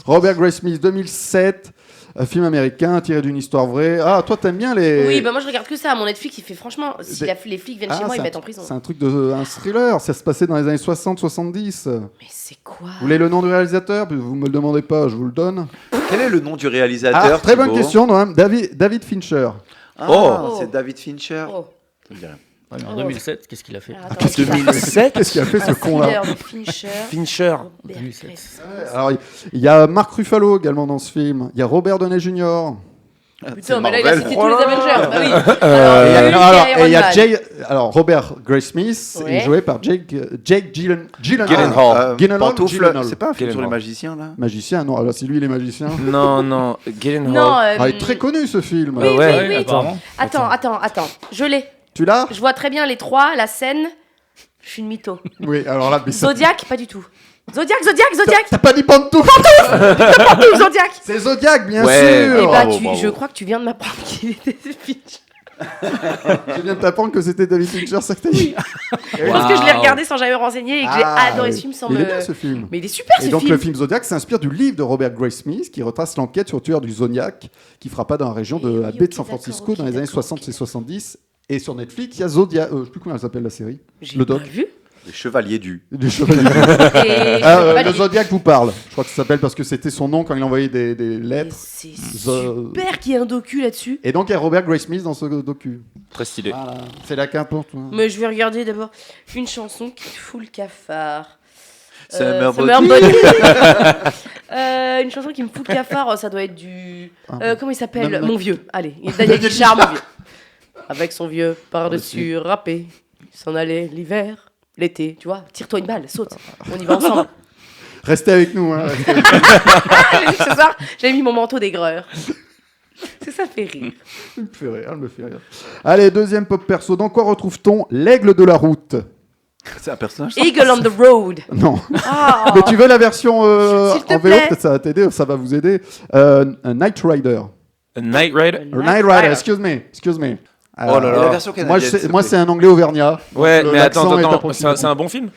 Speaker 2: Robert Graysmith, 2007. Un film américain tiré d'une histoire vraie. Ah, toi, t'aimes bien les.
Speaker 4: Oui, bah moi je regarde que ça. Mon Netflix, il fait franchement. Si les flics viennent chez moi, ils
Speaker 2: c'est
Speaker 4: me mettent
Speaker 2: un-
Speaker 4: en prison.
Speaker 2: C'est un truc un thriller. Ça se passait dans les années 60-70.
Speaker 4: Mais c'est quoi?
Speaker 2: Vous voulez le nom du réalisateur? Vous me le demandez pas, je vous le donne.
Speaker 6: Quel est le nom du réalisateur?
Speaker 2: Très bonne
Speaker 6: Thibaut
Speaker 2: question, Noam. David Fincher.
Speaker 6: Ah,
Speaker 4: Oh.
Speaker 6: c'est David Fincher.
Speaker 4: Oh.
Speaker 6: Ça me dit rien.
Speaker 5: Ouais, mais en 2007, qu'est-ce qu'il a fait?
Speaker 4: Attends,
Speaker 3: 2007
Speaker 2: Qu'est-ce qu'il a fait ce
Speaker 4: un
Speaker 2: con-là?
Speaker 4: thriller de Fincher.
Speaker 3: Fincher.
Speaker 4: Robert
Speaker 5: 2007.
Speaker 4: Grace.
Speaker 2: Alors, il y a Mark Ruffalo également dans ce film. Il y a Robert Downey Jr.
Speaker 4: Putain, mais là il a
Speaker 6: Marvel.
Speaker 4: cité tous les Avengers. Bah oui.
Speaker 2: Et
Speaker 4: Alors,
Speaker 2: il y a
Speaker 4: Iron
Speaker 2: Jay, alors Robert Grace Smith
Speaker 4: Ouais.
Speaker 2: est joué par Jake
Speaker 3: Gyllenhaal.
Speaker 2: Gyllenhaal,
Speaker 6: Pantoufle,
Speaker 2: Gyllenhaal.
Speaker 6: c'est pas un film sur les
Speaker 3: Gyllenhaal.
Speaker 6: magiciens là?
Speaker 2: Magicien, non, alors c'est lui, il est magicien.
Speaker 3: Non, non,
Speaker 4: Man.
Speaker 3: Gyllenhaal.
Speaker 4: Non,
Speaker 2: Ah, il est très connu ce film.
Speaker 4: Oui,
Speaker 3: ouais,
Speaker 4: oui.
Speaker 5: apparemment.
Speaker 4: Attends. Je l'ai.
Speaker 2: Tu l'as?
Speaker 4: Je vois très bien les trois, la scène. Je suis une mytho.
Speaker 2: Oui, alors là, mais ça-
Speaker 4: Zodiac, pas du tout. Zodiac.
Speaker 2: T'as pas dit Pantouf?
Speaker 4: Pantouf, Zodiac.
Speaker 2: C'est Zodiac, bien
Speaker 3: Ouais.
Speaker 2: sûr.
Speaker 4: Eh bah,
Speaker 6: Bravo, bravo.
Speaker 4: je crois que tu viens de m'apprendre qu'il était Fincher.
Speaker 2: Je viens de t'apprendre que c'était David Fincher, ça que t'as dit.
Speaker 4: Parce que je l'ai regardé sans jamais me renseigner et que j'ai adoré
Speaker 2: oui.
Speaker 4: ce film sans
Speaker 2: Il
Speaker 4: me.
Speaker 2: est bien ce film.
Speaker 4: Mais il est super
Speaker 2: Et
Speaker 4: ce
Speaker 2: donc
Speaker 4: film.
Speaker 2: le film Zodiac s'inspire du livre de Robert Grace Smith qui retrace l'enquête sur le tueur du Zodiac qui frappa dans la région de la
Speaker 4: oui,
Speaker 2: baie de
Speaker 4: ok,
Speaker 2: San Francisco
Speaker 4: d'accord,
Speaker 2: dans les années
Speaker 4: d'accord,
Speaker 2: 60 et 70. Et sur Netflix, il y a Zodiac. Je sais plus comment elle s'appelle la série.
Speaker 4: J'ai
Speaker 2: Le
Speaker 4: pas
Speaker 2: doc.
Speaker 4: vu.
Speaker 6: Les Chevaliers du.
Speaker 2: Les Chevaliers.
Speaker 4: Et
Speaker 2: Le Zodiac vous parle. Je crois que ça s'appelle parce que c'était son nom quand il envoyait des lettres.
Speaker 4: c'est
Speaker 2: Zo-
Speaker 4: super qu'il y ait un docu là-dessus.
Speaker 2: Et donc il y a Robert Grace Smith dans ce docu.
Speaker 3: Très stylé.
Speaker 2: Voilà. C'est la carte pour toi.
Speaker 4: Mais je vais regarder d'abord une chanson qui fout le cafard.
Speaker 6: Summer
Speaker 4: Body. Une chanson qui me fout le cafard, ça doit être du. Comment il s'appelle?
Speaker 2: Non.
Speaker 4: Mon vieux. Allez, Daniel Guichard, mon vieux. Avec son vieux par-dessus râpé, il s'en allait l'hiver, l'été, tu vois. Tire-toi une balle, saute. On y va ensemble.
Speaker 2: Restez avec nous. Hein.
Speaker 4: Ce soir, j'avais mis mon manteau d'aigreur. C'est ça fait rire.
Speaker 2: Elle me fait rire, elle me fait rire. Allez, deuxième pop perso. Dans quoi retrouve-t-on l'aigle de la route?
Speaker 6: C'est un personnage.
Speaker 4: Eagle on the road.
Speaker 2: Non.
Speaker 4: Ah.
Speaker 2: Mais tu veux la version
Speaker 4: S'il te
Speaker 2: en VO?
Speaker 4: plaît.
Speaker 2: Peut-être ça va t'aider, ça va vous aider. Un Knight Rider.
Speaker 3: A Knight Rider.
Speaker 2: Un Knight Rider, excuse me.
Speaker 3: Oh là
Speaker 6: Et
Speaker 3: là.
Speaker 6: la version canadienne. s'il te
Speaker 2: Moi,
Speaker 6: plaît.
Speaker 2: c'est un anglais auvergnat.
Speaker 3: Ouais,
Speaker 2: Donc,
Speaker 3: mais
Speaker 2: l'accent
Speaker 3: attends,
Speaker 2: est
Speaker 3: c'est
Speaker 2: approximatif.
Speaker 3: un bon film?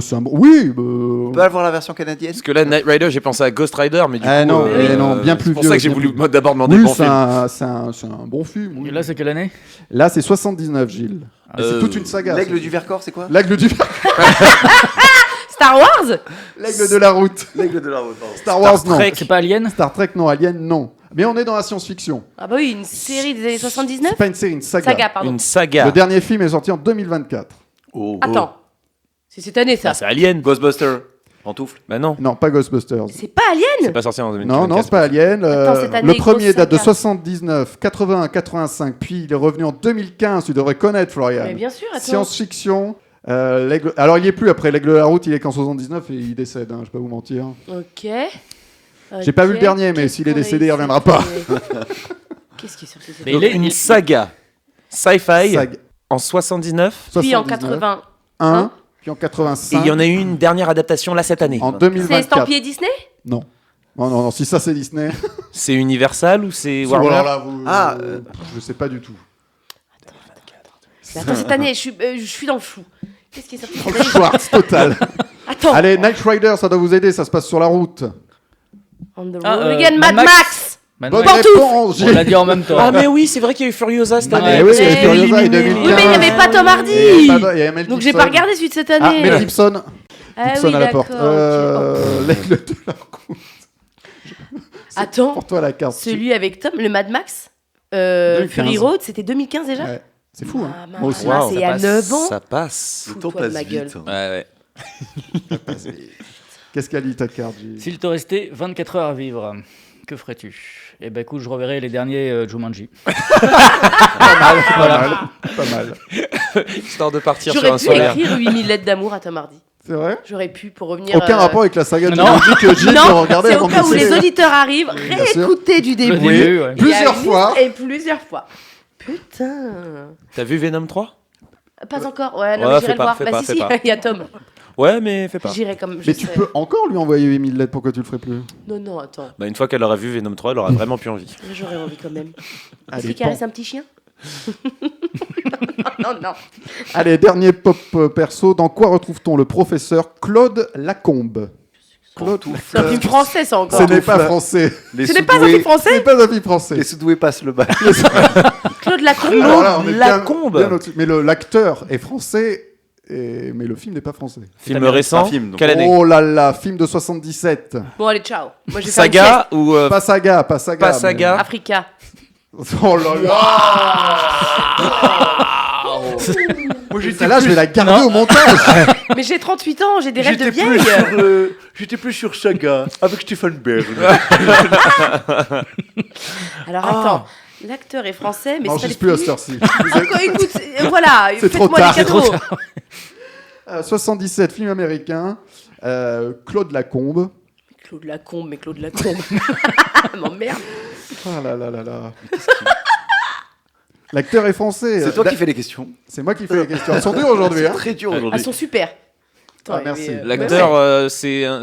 Speaker 2: C'est un bon. Oui.
Speaker 6: On peut avoir la version canadienne?
Speaker 3: Parce que là, Knight Rider, j'ai pensé à Ghost Rider, mais du
Speaker 2: Ah
Speaker 3: coup.
Speaker 2: non, non, bien plus
Speaker 3: C'est pour
Speaker 2: vieux,
Speaker 3: ça que j'ai
Speaker 2: bien
Speaker 3: voulu
Speaker 2: plus-
Speaker 3: d'abord demander
Speaker 2: Oui,
Speaker 3: bon
Speaker 2: c'est
Speaker 3: film.
Speaker 2: un bon film. oui.
Speaker 5: Et là, c'est quelle année?
Speaker 2: Là, c'est 79, Gilles. Mais c'est toute une saga.
Speaker 6: L'aigle
Speaker 2: ça.
Speaker 6: du Vercors, c'est quoi?
Speaker 2: L'aigle du
Speaker 4: Star Wars.
Speaker 2: L'aigle de la route.
Speaker 6: L'aigle de la route, pardon.
Speaker 2: Star Wars, non.
Speaker 5: C'est pas Alien?
Speaker 2: Star Trek, non. Alien, non. Mais on est dans la science-fiction.
Speaker 4: Ah bah oui, une série des années 79.
Speaker 2: C'est pas une série, une saga.
Speaker 4: Saga, pardon.
Speaker 3: Une saga.
Speaker 2: Le dernier film est sorti en 2024.
Speaker 6: Oh.
Speaker 4: Attends. C'est cette année ça.
Speaker 3: Ah, c'est Alien.
Speaker 6: Ghostbuster. Pantoufle.
Speaker 3: Bah non.
Speaker 2: Non, pas Ghostbusters.
Speaker 4: C'est pas Alien.
Speaker 3: C'est pas sorti en 2024.
Speaker 2: Non, c'est pas Alien.
Speaker 4: Attends, cette année,
Speaker 2: Le premier
Speaker 4: grosse
Speaker 2: date de
Speaker 4: saga.
Speaker 2: 79, 81, 85, puis il est revenu en 2015. Tu devrais connaître, Florian.
Speaker 4: Mais bien sûr, attends.
Speaker 2: Science-fiction. L'aigle... Alors, il y est plus après. L'aigle de la route, il est qu'en 79 et il décède. Hein, je vais pas vous mentir.
Speaker 4: Ok.
Speaker 2: J'ai pas vu le dernier, mais
Speaker 4: Qu'est-ce
Speaker 2: s'il est
Speaker 4: qu'on a
Speaker 2: décédé, il
Speaker 4: ici
Speaker 2: reviendra pas.
Speaker 4: Qu'est-ce qui est sorti cette
Speaker 5: Mais
Speaker 4: année?
Speaker 3: Une saga. Sci-fi
Speaker 2: Saga.
Speaker 3: en 79.
Speaker 4: Puis en
Speaker 2: 79,
Speaker 4: 80.
Speaker 2: 1, puis en
Speaker 3: Et
Speaker 2: 85.
Speaker 3: il y en a eu une dernière adaptation là cette année.
Speaker 2: En
Speaker 4: C'est
Speaker 2: 2024.
Speaker 4: estampillé Disney.
Speaker 2: Non. Non, si ça c'est Disney.
Speaker 3: C'est Universal ou c'est
Speaker 2: Bon,
Speaker 3: Warner?
Speaker 2: alors là, vous-
Speaker 6: Ah,
Speaker 2: je sais pas du tout.
Speaker 4: Mais attends, cette année, je suis dans le flou. Qu'est-ce qui est sorti cette année?
Speaker 2: Schwartz, total.
Speaker 4: Attends.
Speaker 2: Allez, Knight Rider, ça doit vous aider, ça se passe sur la route.
Speaker 4: On the road
Speaker 5: Ah,
Speaker 4: again,
Speaker 5: Mad
Speaker 4: Mad
Speaker 5: Max.
Speaker 4: Max.
Speaker 5: Maintenant,
Speaker 2: Bonne réponse,
Speaker 5: on
Speaker 2: Gilles.
Speaker 5: l'a dit en même temps.
Speaker 3: Ah mais oui, c'est vrai qu'il y a eu Furiosa cette
Speaker 2: Ah,
Speaker 3: année.
Speaker 2: mais oui, il y a
Speaker 4: Mais
Speaker 2: Furiosa et
Speaker 3: éliminé.
Speaker 2: 2015.
Speaker 4: Oui, mais il n'y avait pas Tom Hardy.
Speaker 2: Il y a Mel
Speaker 4: Donc j'ai
Speaker 2: Gibson.
Speaker 4: pas regardé celui de cette
Speaker 2: Ah,
Speaker 4: année.
Speaker 2: Mel Gibson.
Speaker 4: Ah
Speaker 2: Gibson
Speaker 4: oui,
Speaker 2: à la porte.
Speaker 4: d'accord. ok.
Speaker 2: L'aigle de la route.
Speaker 4: Attends,
Speaker 2: Pour toi la carte.
Speaker 4: celui avec Tom, le Mad Max,
Speaker 2: 2015.
Speaker 4: Fury Road, c'était 2015 déjà.
Speaker 2: Ouais. C'est fou, hein.
Speaker 4: Ah,
Speaker 2: Moi aussi.
Speaker 4: mince.
Speaker 3: Waouh,
Speaker 4: c'est
Speaker 3: ça
Speaker 4: il y a
Speaker 3: passe,
Speaker 4: 9 ans.
Speaker 3: Ça passe.
Speaker 6: Le
Speaker 4: Fous-toi
Speaker 6: temps
Speaker 4: de
Speaker 6: passe
Speaker 4: ma gueule.
Speaker 6: vite.
Speaker 3: Ouais.
Speaker 2: Qu'est-ce qu'elle dit ta carte, Gilles?
Speaker 5: S'il te restait 24 heures à vivre, que ferais-tu? Eh ben écoute, je reverrai les derniers Jumanji.
Speaker 2: Pas mal.
Speaker 3: Histoire de partir sur un
Speaker 4: J'aurais pu
Speaker 3: solaire.
Speaker 4: écrire 8000 lettres d'amour à Tom Hardy.
Speaker 2: C'est vrai?
Speaker 4: J'aurais pu pour revenir.
Speaker 2: Aucun rapport avec la saga de
Speaker 5: Non.
Speaker 2: Jumanji que Gilles doit
Speaker 4: Non,
Speaker 2: regarder
Speaker 4: c'est
Speaker 2: avant
Speaker 4: au
Speaker 2: de
Speaker 4: cas où
Speaker 2: décéder.
Speaker 4: les auditeurs arrivent,
Speaker 2: bien sûr.
Speaker 4: réécoutez du
Speaker 5: Le
Speaker 4: début.
Speaker 5: début, ouais.
Speaker 4: Il y a
Speaker 2: Plusieurs
Speaker 4: une
Speaker 2: fois.
Speaker 4: liste Et plusieurs fois. Putain.
Speaker 3: T'as vu Venom 3?
Speaker 4: Pas encore. Ouais, non,
Speaker 3: Ouais,
Speaker 4: mais
Speaker 3: fais
Speaker 4: j'irai le
Speaker 3: pas,
Speaker 4: voir.
Speaker 3: fais
Speaker 4: Bah
Speaker 3: pas,
Speaker 4: si,
Speaker 3: fais
Speaker 4: si,
Speaker 3: pas.
Speaker 4: il y a Tom.
Speaker 3: Ouais, mais fais pas.
Speaker 4: J'irai comme. je
Speaker 2: Mais tu
Speaker 4: sais.
Speaker 2: peux encore lui envoyer 8000 lettres, pourquoi tu le ferais plus?
Speaker 4: Non, non, attends.
Speaker 3: Bah, une fois qu'elle aura vu Venom 3, elle aura vraiment plus envie.
Speaker 4: J'aurais envie quand même. Est-ce
Speaker 2: Allez,
Speaker 4: qu'il caresse un petit chien? Non.
Speaker 2: Allez, dernier pop perso. Dans quoi retrouve-t-on le professeur Claude Lacombe? Claude.
Speaker 4: C'est un film français, ça encore.
Speaker 2: Ce n'est pas français.
Speaker 6: Les
Speaker 4: Ce n'est pas un
Speaker 6: Sous-Doués-
Speaker 4: film
Speaker 2: Ce
Speaker 4: français.
Speaker 2: n'est pas un film français.
Speaker 6: Les Sous-Doués passent le bac.
Speaker 4: Claude Lacombe.
Speaker 2: Alors là, on est bien
Speaker 3: Lacombe.
Speaker 2: au-dessus. Mais l'acteur est français, mais le film n'est pas français.
Speaker 3: Film
Speaker 6: C'est
Speaker 3: récent.
Speaker 6: un film, donc.
Speaker 3: Quelle année?
Speaker 2: Oh là là, film de 77.
Speaker 4: Bon, allez, ciao. Moi, je vais
Speaker 3: Saga ou
Speaker 2: Pas saga.
Speaker 3: pas
Speaker 2: mais-
Speaker 3: saga.
Speaker 4: Africa.
Speaker 2: Oh là là.
Speaker 6: Moi,
Speaker 2: Celle-là, je vais la garder au montage.
Speaker 4: Mais j'ai 38 ans, j'ai des rêves de
Speaker 6: J'étais
Speaker 4: vieille.
Speaker 6: j'étais plus sur Saga avec Stéphane Bern.
Speaker 4: Alors attends, l'acteur est français, mais
Speaker 2: Non,
Speaker 4: c'est
Speaker 2: je
Speaker 4: pas
Speaker 2: suis plus à cette
Speaker 4: des
Speaker 2: heure-ci.
Speaker 4: petits. Écoute, voilà,
Speaker 2: C'est trop
Speaker 4: faites-moi
Speaker 2: tard.
Speaker 4: des cadeaux.
Speaker 2: 77, film américain. Claude Lacombe.
Speaker 4: Claude Lacombe, mais Claude Lacombe. M'emmerde.
Speaker 2: Ah là là là là. L'acteur est français.
Speaker 6: C'est toi qui fais les questions.
Speaker 2: C'est moi qui fais les questions. Elles sont dures aujourd'hui. Hein.
Speaker 6: Très dur
Speaker 4: Ah,
Speaker 6: aujourd'hui.
Speaker 4: ils sont super.
Speaker 2: Ah, merci.
Speaker 3: L'acteur,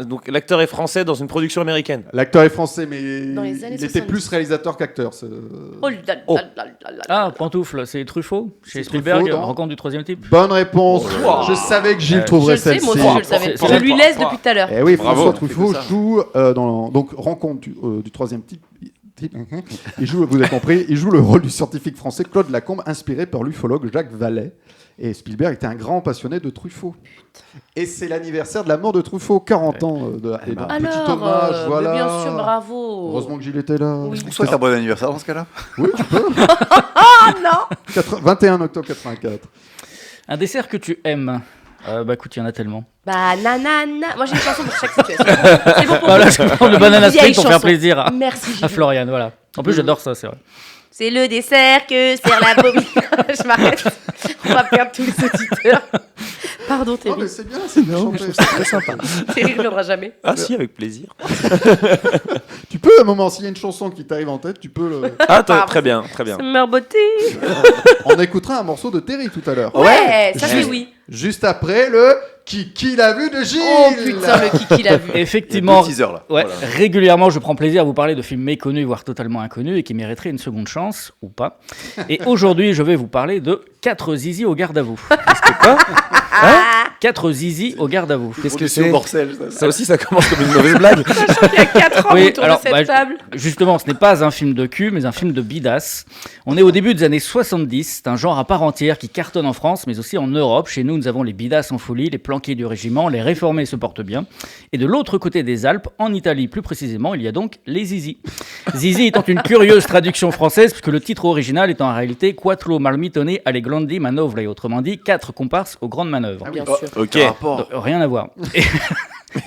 Speaker 3: donc l'acteur est français dans une production américaine.
Speaker 2: L'acteur est français, mais
Speaker 4: Dans les années
Speaker 2: il était
Speaker 4: 70.
Speaker 2: plus réalisateur qu'acteur.
Speaker 4: Oh là là
Speaker 3: Oh.
Speaker 4: là là là.
Speaker 5: Ah, Pantoufle, c'est Truffaut chez
Speaker 2: C'est
Speaker 5: Spielberg,
Speaker 2: Truffaut, non
Speaker 5: Rencontre du troisième type.
Speaker 2: Bonne réponse.
Speaker 3: Oh.
Speaker 2: Je savais que Gilles
Speaker 5: Je
Speaker 2: trouverait
Speaker 4: Je le sais,
Speaker 2: celle-ci.
Speaker 4: moi aussi je le savais.
Speaker 5: C'est-
Speaker 4: Je lui laisse
Speaker 3: c'est-
Speaker 4: depuis tout à l'heure.
Speaker 2: Eh oui,
Speaker 6: Bravo.
Speaker 2: François Truffaut joue dans donc rencontre du troisième type. Il joue, vous avez compris, il joue le rôle du scientifique français Claude Lacombe, inspiré par l'ufologue Jacques Vallée. Et Spielberg était un grand passionné de Truffaut. Et c'est l'anniversaire de la mort de Truffaut, 40 ans. Et donc, petit
Speaker 4: Alors,
Speaker 2: hommage,
Speaker 4: mais
Speaker 2: voilà.
Speaker 4: bien sûr, bravo.
Speaker 2: Heureusement que Gilles était là.
Speaker 4: Oui.
Speaker 6: On souhaite un bon anniversaire dans ce cas-là.
Speaker 2: Oui, tu peux.
Speaker 4: Ah non.
Speaker 2: 21 octobre 84.
Speaker 5: Un dessert que tu aimes. Bah écoute, il y en a tellement.
Speaker 4: Bah nanana. Moi j'ai une chanson pour chaque situation. C'est bon pour
Speaker 5: Voilà,
Speaker 4: vous.
Speaker 5: je vais prendre le banana split
Speaker 4: Vieille
Speaker 5: pour faire
Speaker 4: chanson.
Speaker 5: plaisir à
Speaker 4: Merci Gilles.
Speaker 5: Florian, voilà. En plus, j'adore ça, c'est vrai.
Speaker 4: C'est le dessert que sert la bobine. Je m'arrête. On va perdre tous les auditeurs. Pardon
Speaker 2: Non,
Speaker 4: Terry.
Speaker 2: mais c'est bien, c'est bien chanté.
Speaker 3: C'est très sympa.
Speaker 4: Terry ne reviendra jamais.
Speaker 3: Ah si, avec plaisir.
Speaker 2: Tu peux, à un moment, s'il y a une chanson qui t'arrive en tête, tu peux le...
Speaker 3: Ah, très bien, très bien.
Speaker 4: Summer Beauty.
Speaker 2: On écoutera un morceau de Terry tout à l'heure.
Speaker 4: Ouais, ça c'est
Speaker 2: Juste-
Speaker 4: oui.
Speaker 2: Juste après le Kiki l'a vu de Gilles.
Speaker 4: Oh putain, le kiki l'a vu.
Speaker 6: Il y a
Speaker 5: Effectivement,
Speaker 6: deux teasers là.
Speaker 5: ouais,
Speaker 6: Voilà.
Speaker 5: régulièrement, je prends plaisir à vous parler de films méconnus, voire totalement inconnus, et qui mériteraient une seconde chance, ou pas. Et aujourd'hui, je vais vous parler de 4 zizi au garde à vous. Qu'est-ce que quoi 4 zizi au garde à vous.
Speaker 3: Qu'est-ce que
Speaker 6: Production
Speaker 3: c'est
Speaker 6: Morcel, ça.
Speaker 3: Ça aussi, ça commence comme une mauvaise blague.
Speaker 4: Il y a 4 ans
Speaker 5: Oui,
Speaker 4: autour
Speaker 5: alors,
Speaker 4: de cette
Speaker 5: bah,
Speaker 4: table.
Speaker 5: Justement, ce n'est pas un film de cul, mais un film de bidasse. On est au début des années 70, c'est un genre à part entière qui cartonne en France, mais aussi en Europe. Chez nous, nous avons les bidasses en folie, les planqués du régiment, les réformés se portent bien. Et de l'autre côté des Alpes, en Italie plus précisément, il y a donc les zizi. Zizi étant une curieuse traduction française, puisque le titre original est en réalité Quattro marmitone alle grandi manovre, autrement dit 4 comparses aux grandes manœuvres.
Speaker 4: Bien sûr.
Speaker 3: Ok.
Speaker 6: Quel rapport.
Speaker 5: Rien à voir.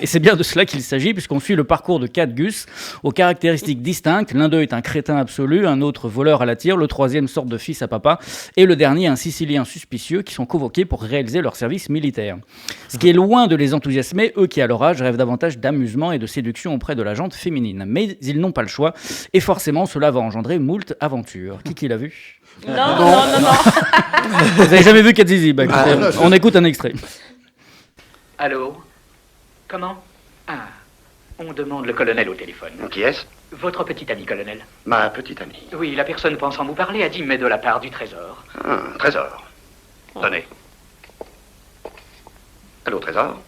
Speaker 5: Et c'est bien de cela qu'il s'agit, puisqu'on suit le parcours de 4 gus aux caractéristiques distinctes. L'un d'eux est un crétin absolu, un autre voleur à la tire, le troisième sorte de fils à papa, et le dernier un Sicilien suspicieux qui sont convoqués pour réaliser leur service militaire. Ce qui est loin de les enthousiasmer, eux qui à leur âge rêvent davantage d'amusement et de séduction auprès de la gente féminine. Mais ils n'ont pas le choix, et forcément cela va engendrer moult aventures. Qui l'a vu?
Speaker 4: Non, non, non, non.
Speaker 5: Vous avez jamais vu 4 zizi? Bah, écoutez, on écoute un extrait.
Speaker 8: Allô? Comment? Ah, on demande le colonel au téléphone.
Speaker 10: Qui est-ce?
Speaker 8: Votre petite amie, colonel.
Speaker 10: Ma petite amie.
Speaker 8: Oui, la personne pensant vous parler a dit, mais de la part du trésor.
Speaker 10: Trésor. Tenez. Allô, Trésor?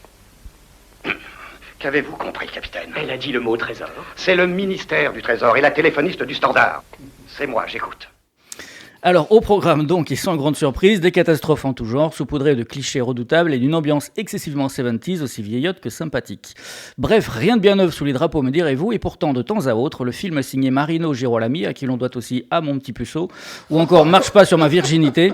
Speaker 10: Qu'avez-vous compris, capitaine?
Speaker 8: Elle a dit le mot trésor.
Speaker 10: C'est le ministère du Trésor et la téléphoniste du Standard. C'est moi, j'écoute.
Speaker 5: Alors, au programme donc, et sans grande surprise, des catastrophes en tout genre, saupoudrées de clichés redoutables et d'une ambiance excessivement 70s, aussi vieillotte que sympathique. Bref, rien de bien neuf sous les drapeaux, me direz-vous, et pourtant, de temps à autre, le film signé Marino Girolami, à qui l'on doit aussi À mon petit puceau, ou encore Marche pas sur ma virginité,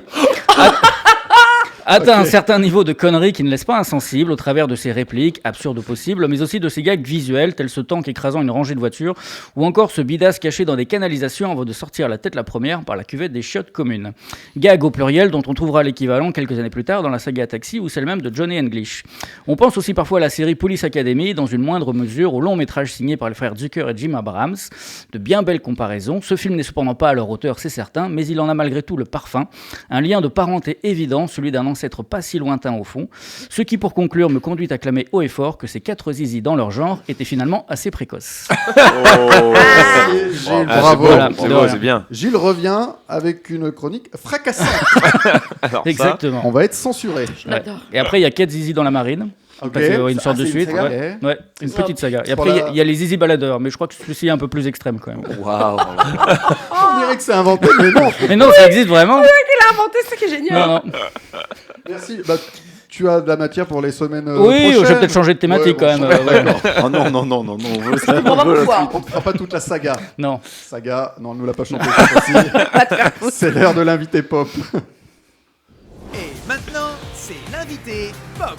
Speaker 5: atteint un certain niveau de connerie qui ne laisse pas insensible au travers de ses répliques, absurdes au possible, mais aussi de ses gags visuels, tels ce tank écrasant une rangée de voitures, ou encore ce bidasse caché dans des canalisations avant de sortir la tête la première par la cuvette des chiottes communes. Gag au pluriel dont on trouvera l'équivalent quelques années plus tard dans la saga Taxi ou celle même de Johnny English. On pense aussi parfois à la série Police Academy, dans une moindre mesure au long métrage signé par les frères Zucker et Jim Abrahams. De bien belles comparaisons. Ce film n'est cependant pas à leur hauteur, c'est certain, mais il en a malgré tout le parfum, un lien de parenté évident, celui d'un ancêtre pas si lointain au fond, ce qui pour conclure me conduit à clamer haut et fort que ces 4 zizi dans leur genre étaient finalement assez précoces.
Speaker 2: Merci, Gilles, bravo.
Speaker 5: Voilà,
Speaker 3: C'est
Speaker 5: de
Speaker 3: beau,
Speaker 5: rien.
Speaker 3: c'est bien.
Speaker 2: Gilles revient avec une chronique fracassante.
Speaker 3: Alors, ça,
Speaker 5: Exactement.
Speaker 2: On va être censuré.
Speaker 5: Ouais. Et après, il y a 4 zizi dans la marine.
Speaker 2: Ok.
Speaker 5: Parce que, une sorte
Speaker 2: Ah,
Speaker 5: de
Speaker 2: c'est une
Speaker 5: suite.
Speaker 2: saga,
Speaker 5: Ouais, ouais, une
Speaker 4: Ça.
Speaker 5: petite saga. Et
Speaker 2: Pour
Speaker 5: après,
Speaker 2: la-
Speaker 5: il y a les Easy Baladeurs, mais je crois que celui-ci est un peu plus extrême quand même.
Speaker 6: Waouh.
Speaker 2: On dirait que c'est inventé, mais non.
Speaker 5: Mais non, ça existe vraiment.
Speaker 4: Il a inventé ça qui est génial.
Speaker 5: Non, non.
Speaker 2: Merci. Bah, tu as de la matière pour les semaines
Speaker 5: Oui, je
Speaker 2: prochaines.
Speaker 5: vais peut-être changer de thématique
Speaker 2: Ouais,
Speaker 5: quand
Speaker 2: bon,
Speaker 5: même. Ouais.
Speaker 6: Oh non, non, non, non, non. On veut ça.
Speaker 4: On va pouvoir.
Speaker 2: On ne fera pas toute la saga.
Speaker 5: Non.
Speaker 2: Saga, non, on ne nous l'a pas chanté cette fois-ci. C'est l'heure de l'invité pop.
Speaker 1: Et maintenant, c'est l'invité pop.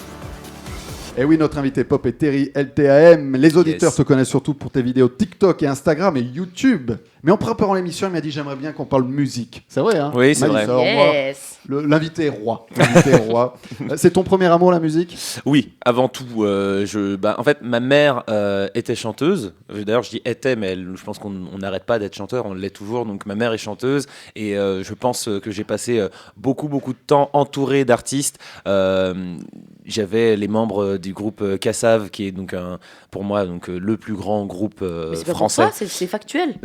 Speaker 2: Et oui, notre invité pop est Terry LTAM. Les auditeurs
Speaker 3: Yes.
Speaker 2: te connaissent surtout pour tes vidéos TikTok et Instagram et YouTube. Mais en préparant l'émission, il m'a dit j'aimerais bien qu'on parle musique. C'est vrai, hein?
Speaker 3: Oui, c'est
Speaker 2: Il m'a dit
Speaker 3: vrai.
Speaker 2: ça. Alors, moi,
Speaker 4: Yes.
Speaker 2: l'invité est roi. L'invité est roi. C'est ton premier amour, la musique?
Speaker 3: Oui, avant tout, en fait, ma mère était chanteuse. D'ailleurs, je dis était, mais je pense qu'on n'arrête pas d'être chanteur, on l'est toujours. Donc, ma mère est chanteuse et je pense que j'ai passé beaucoup de temps entouré d'artistes. J'avais les membres du groupe Cassav, qui est donc pour moi le plus grand groupe
Speaker 4: Mais c'est pas pour
Speaker 3: français.
Speaker 4: toi, c'est factuel.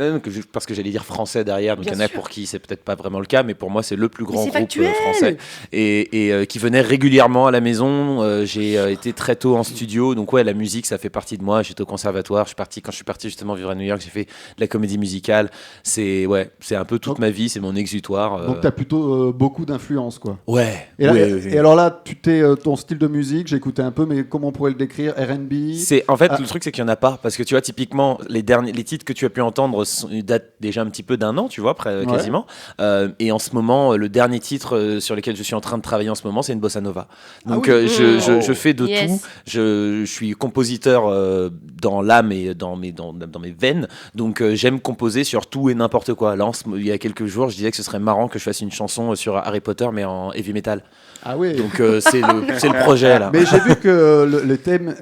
Speaker 3: Parce que j'allais dire français derrière, donc il
Speaker 4: Bien
Speaker 3: y en a
Speaker 4: sûr.
Speaker 3: pour qui c'est peut-être pas vraiment le cas, mais pour moi c'est le plus grand
Speaker 4: c'est
Speaker 3: groupe
Speaker 4: factuel.
Speaker 3: français et qui venait régulièrement à la maison. J'ai été très tôt en studio, donc ouais, la musique ça fait partie de moi. J'étais au conservatoire, quand je suis parti justement vivre à New York, j'ai fait de la comédie musicale. C'est un peu toute
Speaker 2: Donc-
Speaker 3: ma vie, c'est mon exutoire.
Speaker 2: Donc, tu as plutôt beaucoup d'influence, quoi.
Speaker 3: Ouais.
Speaker 2: Et, là-
Speaker 3: ouais.
Speaker 2: et alors là, ton style de musique, j'ai écouté un peu, mais comment on pourrait le décrire? R&B?
Speaker 3: C'est en fait
Speaker 2: Ah.
Speaker 3: le truc, c'est qu'il y en a pas parce que tu vois typiquement les titres que tu as pu entendre datent déjà un petit peu d'un an, tu vois,
Speaker 2: Ouais.
Speaker 3: quasiment. Et en ce moment, le dernier titre sur lequel je suis en train de travailler en ce moment, c'est une bossa nova. Donc
Speaker 2: oui.
Speaker 3: je fais de
Speaker 4: Yes.
Speaker 3: tout. Je suis compositeur dans l'âme et dans mes veines. Donc j'aime composer sur tout et n'importe quoi. Là, il y a quelques jours, je disais que ce serait marrant que je fasse une chanson sur Harry Potter mais en heavy metal.
Speaker 2: Ah oui.
Speaker 3: Donc c'est le projet là.
Speaker 2: Mais j'ai vu que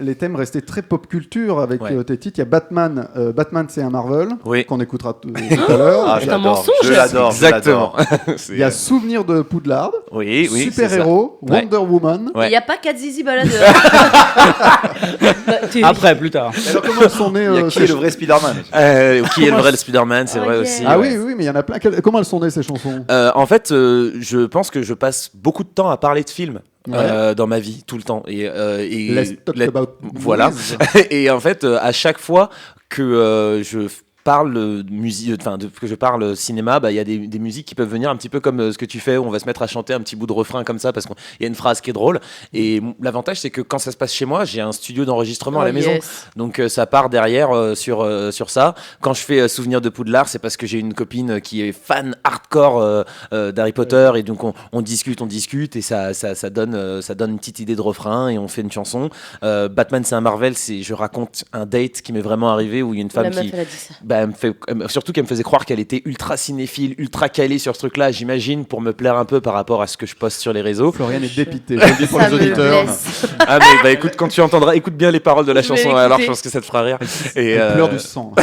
Speaker 2: les thèmes restaient très pop culture avec
Speaker 3: Ouais.
Speaker 2: tes titres. Il y a Batman. Batman, c'est un Marvel
Speaker 3: Oui.
Speaker 2: qu'on écoutera tout à l'heure.
Speaker 6: Ah,
Speaker 4: C'est un
Speaker 6: j'adore.
Speaker 4: mensonge.
Speaker 6: Je l'adore. je
Speaker 3: Exactement.
Speaker 6: l'adore.
Speaker 2: Il y a Souvenir de Poudlard,
Speaker 3: Oui, oui.
Speaker 2: Super
Speaker 3: c'est ça.
Speaker 2: Héros,
Speaker 3: Ouais.
Speaker 2: Wonder Woman.
Speaker 3: Ouais.
Speaker 4: Il n'y a pas 4 zizi baladeurs. Bah,
Speaker 5: Après, plus tard.
Speaker 2: Alors comment elles sont nées
Speaker 6: Il y a qui est le vrai Spider-Man?
Speaker 3: Qui est le vrai Spider-Man, c'est
Speaker 4: Oh,
Speaker 3: vrai
Speaker 4: yeah.
Speaker 3: aussi.
Speaker 2: Ah
Speaker 3: ouais.
Speaker 2: oui, mais il y en a plein. Comment elles sont nées ces chansons?
Speaker 3: En fait, je pense que je passe beaucoup de temps à parler de films.
Speaker 2: Ouais.
Speaker 3: Dans ma vie, tout le temps. Et
Speaker 2: Let's talk about
Speaker 3: voilà.
Speaker 2: movies.
Speaker 3: Et en fait, à chaque fois que je parle de musique, que je parle cinéma, il y a des musiques qui peuvent venir un petit peu comme ce que tu fais, où on va se mettre à chanter un petit bout de refrain comme ça parce qu'il y a une phrase qui est drôle. Et l'avantage, c'est que quand ça se passe chez moi, j'ai un studio d'enregistrement à la
Speaker 4: Oh,
Speaker 3: maison.
Speaker 4: yes.
Speaker 3: Donc ça part derrière sur ça. Quand je fais Souvenir de Poudlard, c'est parce que j'ai une copine qui est fan hardcore d'Harry Potter et donc on discute et ça donne une petite idée de refrain et on fait une chanson. Batman c'est un Marvel, je raconte un date qui m'est vraiment arrivé où il y a une femme
Speaker 4: La meuf,
Speaker 3: qui
Speaker 4: elle a dit ça.
Speaker 3: surtout qu'elle me faisait croire qu'elle était ultra cinéphile, ultra calée sur ce truc-là, j'imagine, pour me plaire un peu par rapport à ce que je poste sur les réseaux.
Speaker 2: Florian est dépité. Je le dis pour
Speaker 4: Ça
Speaker 2: les
Speaker 4: me
Speaker 2: auditeurs.
Speaker 4: blesse.
Speaker 3: Ah mais écoute, quand tu entendras, écoute bien les paroles de la
Speaker 4: Je vais
Speaker 3: chanson, alors
Speaker 4: écouter.
Speaker 3: je pense que ça te fera rire. Et
Speaker 2: Elle pleure du sang.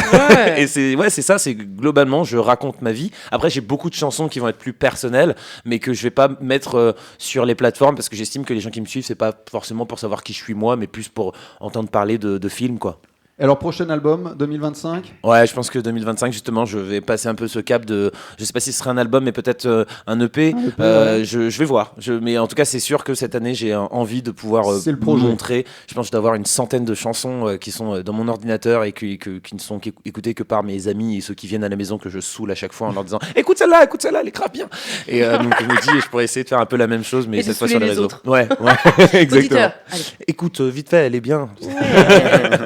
Speaker 3: et c'est ça, c'est globalement je raconte ma vie. Après j'ai beaucoup de chansons qui vont être plus personnelles, mais que je vais pas mettre sur les plateformes parce que j'estime que les gens qui me suivent c'est pas forcément pour savoir qui je suis moi, mais plus pour entendre parler de films quoi.
Speaker 2: Alors, prochain album, 2025?
Speaker 3: Ouais, je pense que 2025, justement, je vais passer un peu ce cap de. Je sais pas si ce sera un album, mais peut-être un EP.
Speaker 2: Ouais.
Speaker 3: Je vais voir. Mais en tout cas, c'est sûr que cette année, j'ai envie de pouvoir
Speaker 2: C'est le projet.
Speaker 3: montrer. Je pense que je dois avoir une centaine de chansons qui sont dans mon ordinateur et qui ne sont écoutées que par mes amis et ceux qui viennent à la maison que je saoule à chaque fois en leur disant écoute celle-là, elle est grave bien. Et donc, je me dis, je pourrais essayer de faire un peu la même chose, mais
Speaker 4: Et de
Speaker 3: cette fois sur
Speaker 4: saouler
Speaker 3: les
Speaker 4: les
Speaker 3: réseaux.
Speaker 4: autres.
Speaker 3: Ouais, exactement.
Speaker 4: Auditeurs, allez.
Speaker 3: Écoute, vite fait, elle est bien.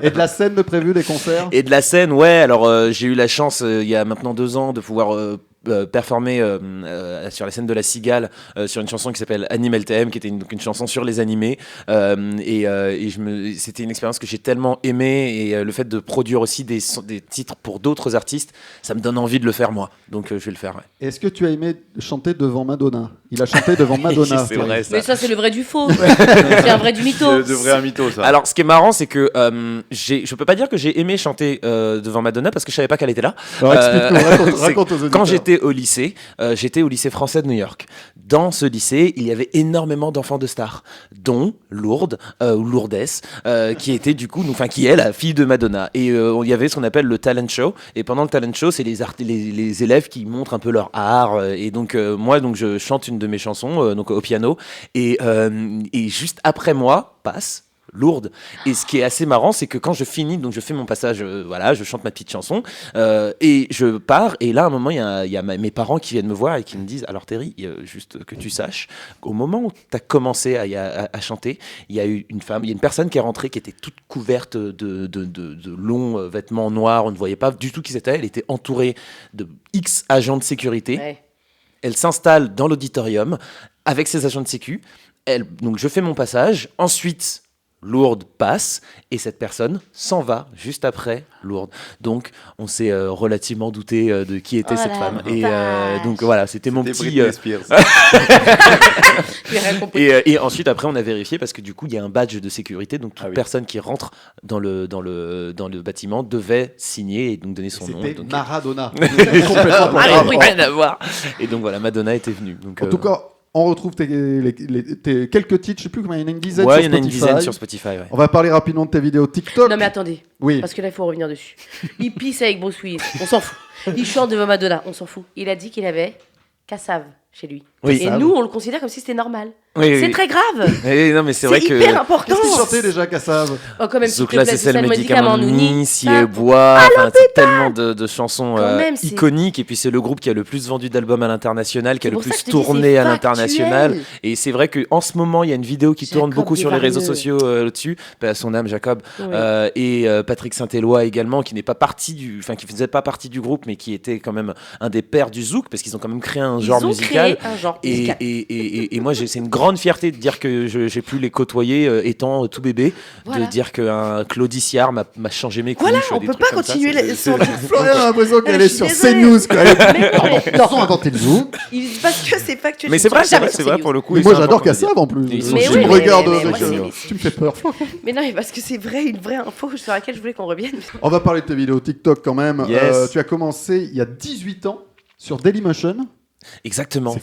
Speaker 2: Et de la scène de prévu, des concerts?
Speaker 3: Et de la scène, ouais. Alors, j'ai eu la chance, il y a maintenant 2 ans, de pouvoir performer sur la scène de la Cigale sur une chanson qui s'appelle Anime LTM, qui était une chanson sur les animés. C'était une expérience que j'ai tellement aimée. Et le fait de produire aussi des titres pour d'autres artistes, ça me donne envie de le faire moi. Donc, je vais le faire. Ouais.
Speaker 2: Est-ce que tu as aimé chanter devant Madonna? Il a chanté devant Madonna.
Speaker 3: C'est vrai, ça.
Speaker 4: Mais ça, c'est le vrai du faux. C'est un vrai du mytho.
Speaker 6: De vrai un mytho, ça.
Speaker 3: Alors, ce qui est marrant, c'est que je peux pas dire que j'ai aimé chanter devant Madonna parce que je savais pas qu'elle était là.
Speaker 2: Alors, explique-nous,
Speaker 3: C'est-
Speaker 2: raconte aux auditeurs.
Speaker 3: Quand j'étais au lycée français de New York. Dans ce lycée, il y avait énormément d'enfants de stars, dont Lourdes ou Lourdes, qui était du coup, qui est la fille de Madonna. Et il y avait ce qu'on appelle le talent show. Et pendant le talent show, c'est les élèves qui montrent un peu leur art. Et donc moi, je chante une de mes chansons, donc au piano. Et juste après moi passe lourde. Et ce qui est assez marrant, c'est que quand je finis, donc je fais mon passage, voilà, je chante ma petite chanson, et je pars, et là, à un moment, il y a mes parents qui viennent me voir et qui me disent, alors Terry, juste que tu saches, au moment où tu as commencé à chanter, il y a eu une personne qui est rentrée qui était toute couverte de longs vêtements noirs, on ne voyait pas du tout qui c'était, elle était entourée de X agents de sécurité.
Speaker 4: Ouais.
Speaker 3: Elle s'installe dans l'auditorium avec ses agents de sécu. Donc je fais mon passage. Ensuite, Lourdes passe et cette personne s'en va juste après Lourdes. Donc on s'est relativement douté de qui était cette femme. Et donc voilà, c'était mon petit.
Speaker 6: Britney Spears.
Speaker 4: J'ai rien compris.
Speaker 3: Et ensuite après on a vérifié parce que du coup il y a un badge de sécurité, donc toute personne qui rentre dans le bâtiment devait signer et donc donner son nom.
Speaker 2: C'était
Speaker 3: Donc,
Speaker 2: Maradona.
Speaker 3: rien à voir. Et donc voilà, Madonna était venue. Donc,
Speaker 2: En tout cas, on retrouve tes quelques titres, je sais plus combien, il y en a une dizaine
Speaker 3: ouais,
Speaker 2: sur
Speaker 3: il y en a une
Speaker 2: Spotify.
Speaker 3: dizaine sur Spotify. Ouais.
Speaker 2: On va parler rapidement de tes vidéos TikTok.
Speaker 4: Non mais attendez,
Speaker 2: Oui.
Speaker 4: parce que là il faut revenir dessus. Il pisse avec Bruce Willis, on s'en fout. Il chante devant Madonna, on s'en fout. Il a dit qu'il avait Cassave chez lui.
Speaker 3: Oui.
Speaker 4: Et nous on le considère comme si c'était normal.
Speaker 3: Oui,
Speaker 4: C'est
Speaker 3: oui.
Speaker 4: très grave.
Speaker 3: Non, mais c'est vrai que.
Speaker 4: hyper important.
Speaker 2: Qu'est-ce qu'il chantait déjà, Kassav?
Speaker 4: Oh, quand même,
Speaker 3: Donc là, c'est ça, le médicament
Speaker 4: nous
Speaker 3: Nouni, Ciel Bois, enfin, c'est tellement de chansons
Speaker 4: Quand même, c'est-
Speaker 3: iconiques. Et puis, c'est le groupe qui a le plus vendu d'albums à l'international, qui a
Speaker 4: C'est
Speaker 3: le
Speaker 4: pour ça
Speaker 3: plus
Speaker 4: que je te dis,
Speaker 3: tourné
Speaker 4: c'est
Speaker 3: à
Speaker 4: factuel.
Speaker 3: l'international. Et c'est vrai qu'en ce moment, il y a une vidéo qui tourne
Speaker 4: Jacob
Speaker 3: beaucoup sur les réseaux
Speaker 4: Desvarieux.
Speaker 3: sociaux là-dessus. Paix à son âme, Jacob.
Speaker 4: Oui.
Speaker 3: Et Patrick Saint-Éloi également, qui n'est pas parti qui faisait pas partie du groupe, mais qui était quand même un des pères du zouk, parce qu'ils ont quand même créé un genre
Speaker 4: Ils ont
Speaker 3: musical.
Speaker 4: créé un genre
Speaker 3: Et,
Speaker 4: musical.
Speaker 3: et moi, c'est une grande fierté de dire que j'ai pu les côtoyer étant tout bébé,
Speaker 4: Voilà.
Speaker 3: de dire qu'un Claude Issiard m'a changé mes couches.
Speaker 4: Voilà, on
Speaker 3: des
Speaker 4: peut
Speaker 3: trucs
Speaker 4: pas
Speaker 3: comme ça,
Speaker 4: continuer
Speaker 3: c'est-
Speaker 2: Florian a l'impression qu'elle
Speaker 4: Je
Speaker 2: est
Speaker 4: suis
Speaker 2: sur
Speaker 4: désolée.
Speaker 2: CNews.
Speaker 4: Mais non,
Speaker 2: Ils ont inventé le zouk.
Speaker 4: parce que c'est factuel.
Speaker 3: Mais
Speaker 4: je
Speaker 3: c'est
Speaker 4: ne
Speaker 3: vrai,
Speaker 4: suis
Speaker 3: c'est
Speaker 4: jamais
Speaker 3: vrai,
Speaker 4: sur
Speaker 3: c'est vrai
Speaker 4: CNews.
Speaker 3: pour le coup.
Speaker 2: Mais
Speaker 3: et
Speaker 2: moi
Speaker 3: c'est
Speaker 2: j'adore
Speaker 3: important de le
Speaker 2: Kassav en plus.
Speaker 3: Mais ils
Speaker 2: Tu
Speaker 3: sont
Speaker 4: Mais
Speaker 2: me
Speaker 4: oui,
Speaker 2: regardes
Speaker 4: mais
Speaker 2: avec,
Speaker 4: moi,
Speaker 2: tu me fais peur.
Speaker 4: Mais non, mais parce que c'est vrai, une vraie info sur laquelle je voulais qu'on revienne.
Speaker 2: On va parler de tes vidéos TikTok quand même.
Speaker 3: Yes.
Speaker 2: Tu as commencé il y a 18 ans sur Dailymotion.
Speaker 3: Exactement.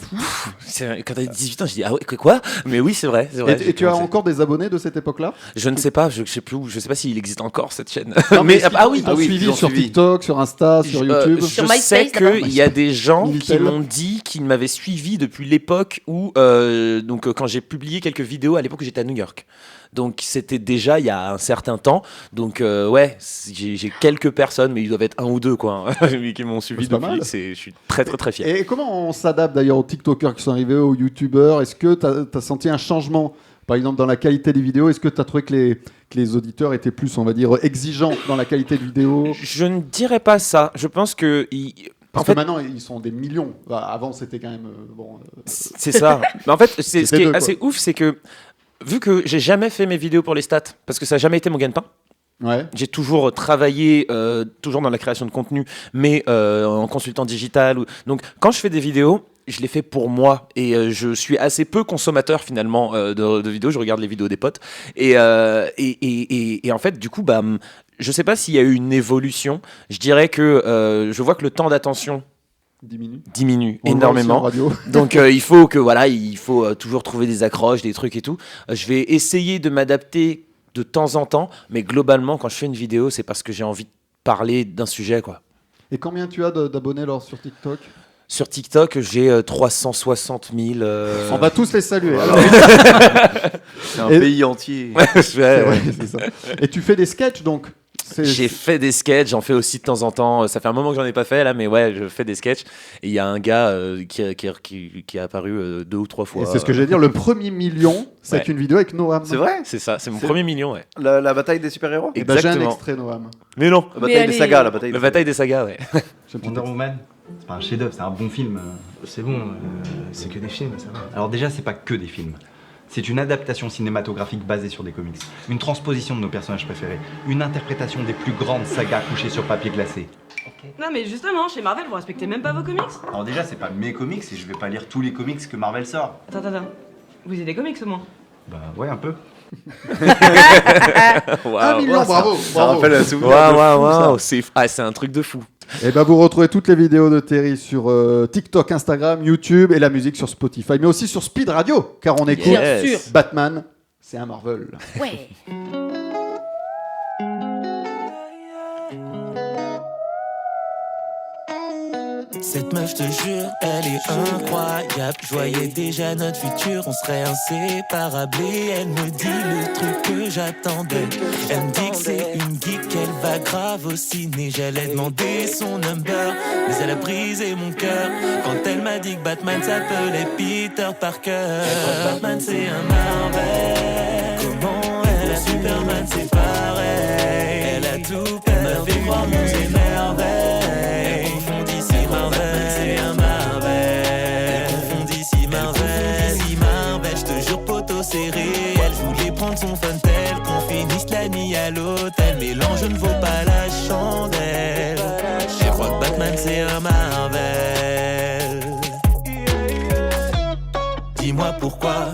Speaker 2: C'est fou.
Speaker 3: Quand t'as 18 ans, j'ai dit ah ouais quoi? Mais oui, c'est vrai.
Speaker 2: Et tu as encore des abonnés de cette époque-là?
Speaker 3: Je ne sais pas, je sais plus où, je sais pas s'il existe encore cette chaîne.
Speaker 2: Non,
Speaker 3: mais
Speaker 2: est-ce qu'ils
Speaker 3: ah oui,
Speaker 2: t'ont suivi
Speaker 6: ils ont
Speaker 2: sur
Speaker 6: suivi.
Speaker 2: TikTok, sur Insta, sur YouTube.
Speaker 4: Sur
Speaker 3: Je sais
Speaker 4: MySpace, d'abord.
Speaker 3: qu'il y a des gens qui
Speaker 2: Minitel.
Speaker 3: m'ont dit qu'ils m'avaient suivi depuis l'époque où, quand j'ai publié quelques vidéos à l'époque où j'étais à New York. Donc c'était déjà il y a un certain temps. Donc ouais, j'ai quelques personnes, mais ils doivent être un ou deux quoi, qui m'ont suivi
Speaker 2: C'est pas mal.
Speaker 3: depuis. Je suis très très très fier.
Speaker 2: Et comment on s'adapte d'ailleurs aux TikTokers qui sont arrivés, aux YouTubeurs? Est-ce que tu as senti un changement, par exemple, dans la qualité des vidéos? Est-ce que tu as trouvé que les auditeurs étaient plus, on va dire, exigeants dans la qualité de vidéo?
Speaker 3: Je ne dirais pas ça. Je pense que
Speaker 2: Parce
Speaker 3: en fait,
Speaker 2: que maintenant, ils sont des millions. Bah, avant, c'était quand même...
Speaker 3: c'est ça. Mais en fait, ce
Speaker 2: C'était
Speaker 3: qui est
Speaker 2: deux,
Speaker 3: assez ouf, c'est que vu que j'ai jamais fait mes vidéos pour les stats, parce que ça n'a jamais été mon gagne-pain.
Speaker 2: Ouais.
Speaker 3: J'ai toujours travaillé, toujours dans la création de contenu, mais en consultant digital. Donc, quand je fais des vidéos, je les fais pour moi. Et je suis assez peu consommateur, finalement, de vidéos. Je regarde les vidéos des potes. Et en fait, du coup, je sais pas s'il y a eu une évolution. Je dirais que je vois que le temps d'attention diminue
Speaker 2: On le voit
Speaker 3: énormément.
Speaker 2: aussi en radio.
Speaker 3: Donc il faut toujours trouver des accroches, des trucs et tout. Je vais essayer de m'adapter de temps en temps, mais globalement, quand je fais une vidéo, c'est parce que j'ai envie de parler d'un sujet, quoi.
Speaker 2: Et combien tu as d'abonnés alors sur TikTok?
Speaker 3: Sur TikTok, j'ai 360 000.
Speaker 2: On va tous les saluer.
Speaker 6: Voilà.
Speaker 2: Alors,
Speaker 6: C'est un
Speaker 2: Et-
Speaker 6: pays entier.
Speaker 2: c'est vrai, c'est ça. Et tu fais des sketchs donc?
Speaker 3: J'ai fait des sketchs, j'en fais aussi de temps en temps. Ça fait un moment que j'en ai pas fait là, mais ouais, je fais des sketchs. Et il y a un gars qui est apparu 2 ou 3 fois.
Speaker 2: Et c'est ce que j'allais dire, le premier million, c'est
Speaker 3: Ouais.
Speaker 2: une vidéo avec Noam.
Speaker 6: C'est vrai?
Speaker 3: C'est ça, c'est mon
Speaker 6: C'est-
Speaker 3: premier million, ouais.
Speaker 6: La bataille des super-héros?
Speaker 2: Et ben, j'ai un
Speaker 3: Exactement.
Speaker 2: extrait Noam.
Speaker 3: Mais non,
Speaker 6: La bataille des
Speaker 4: allez.
Speaker 6: sagas, la bataille
Speaker 3: la
Speaker 6: des
Speaker 3: bataille des sagas, ouais.
Speaker 2: J'ai un petit
Speaker 11: Wonder
Speaker 2: extrait.
Speaker 11: Woman, c'est pas un chef-d'œuvre, c'est un bon film.
Speaker 12: C'est bon, c'est que des films, ça va.
Speaker 11: Alors déjà, c'est pas que des films. C'est une adaptation cinématographique basée sur des comics, une transposition de nos personnages préférés, une interprétation des plus grandes sagas couchées sur papier glacé.
Speaker 13: Non mais justement, chez Marvel, vous respectez même pas vos comics.
Speaker 11: Alors déjà, c'est pas mes comics et je vais pas lire tous les comics que Marvel sort.
Speaker 13: Attends. Vous avez des comics au moins?
Speaker 11: Bah ouais, un peu.
Speaker 2: 1 million, bravo,
Speaker 6: Ça
Speaker 2: bravo.
Speaker 6: rappelle un souvenir.
Speaker 3: Waouh, c'est un truc de fou.
Speaker 2: Et ben vous retrouvez toutes les vidéos de Terry sur TikTok, Instagram, YouTube et la musique sur Spotify, mais aussi sur Speed Radio, car on écoute
Speaker 3: Yes.
Speaker 4: Bien sûr.
Speaker 2: Batman, c'est un Marvel.
Speaker 4: Ouais.
Speaker 14: Cette meuf, je te jure, elle est incroyable. Je voyais déjà notre futur, on serait inséparables. Et elle me dit le truc que j'attendais. Elle me dit que c'est une geek, qu'elle va grave au ciné. J'allais demander son number, mais elle a brisé mon cœur quand elle m'a dit que Batman s'appelait Peter Parker. Batman c'est un Marvel. Comment elle a Superman c'est pareil. Elle a tout perdu, elle m'a fait croire mon merveille. Elle confond d'ici Marvel, c'est un Marvel. Elle confond d'ici Marvel, d'ici Marvel. Je te jure poteau c'est réel. Je voulais prendre son funtel, qu'on finisse la nuit à l'hôtel. Mais l'ange ne vaut pas la chandelle. Je crois que Batman c'est un Marvel. Dis-moi pourquoi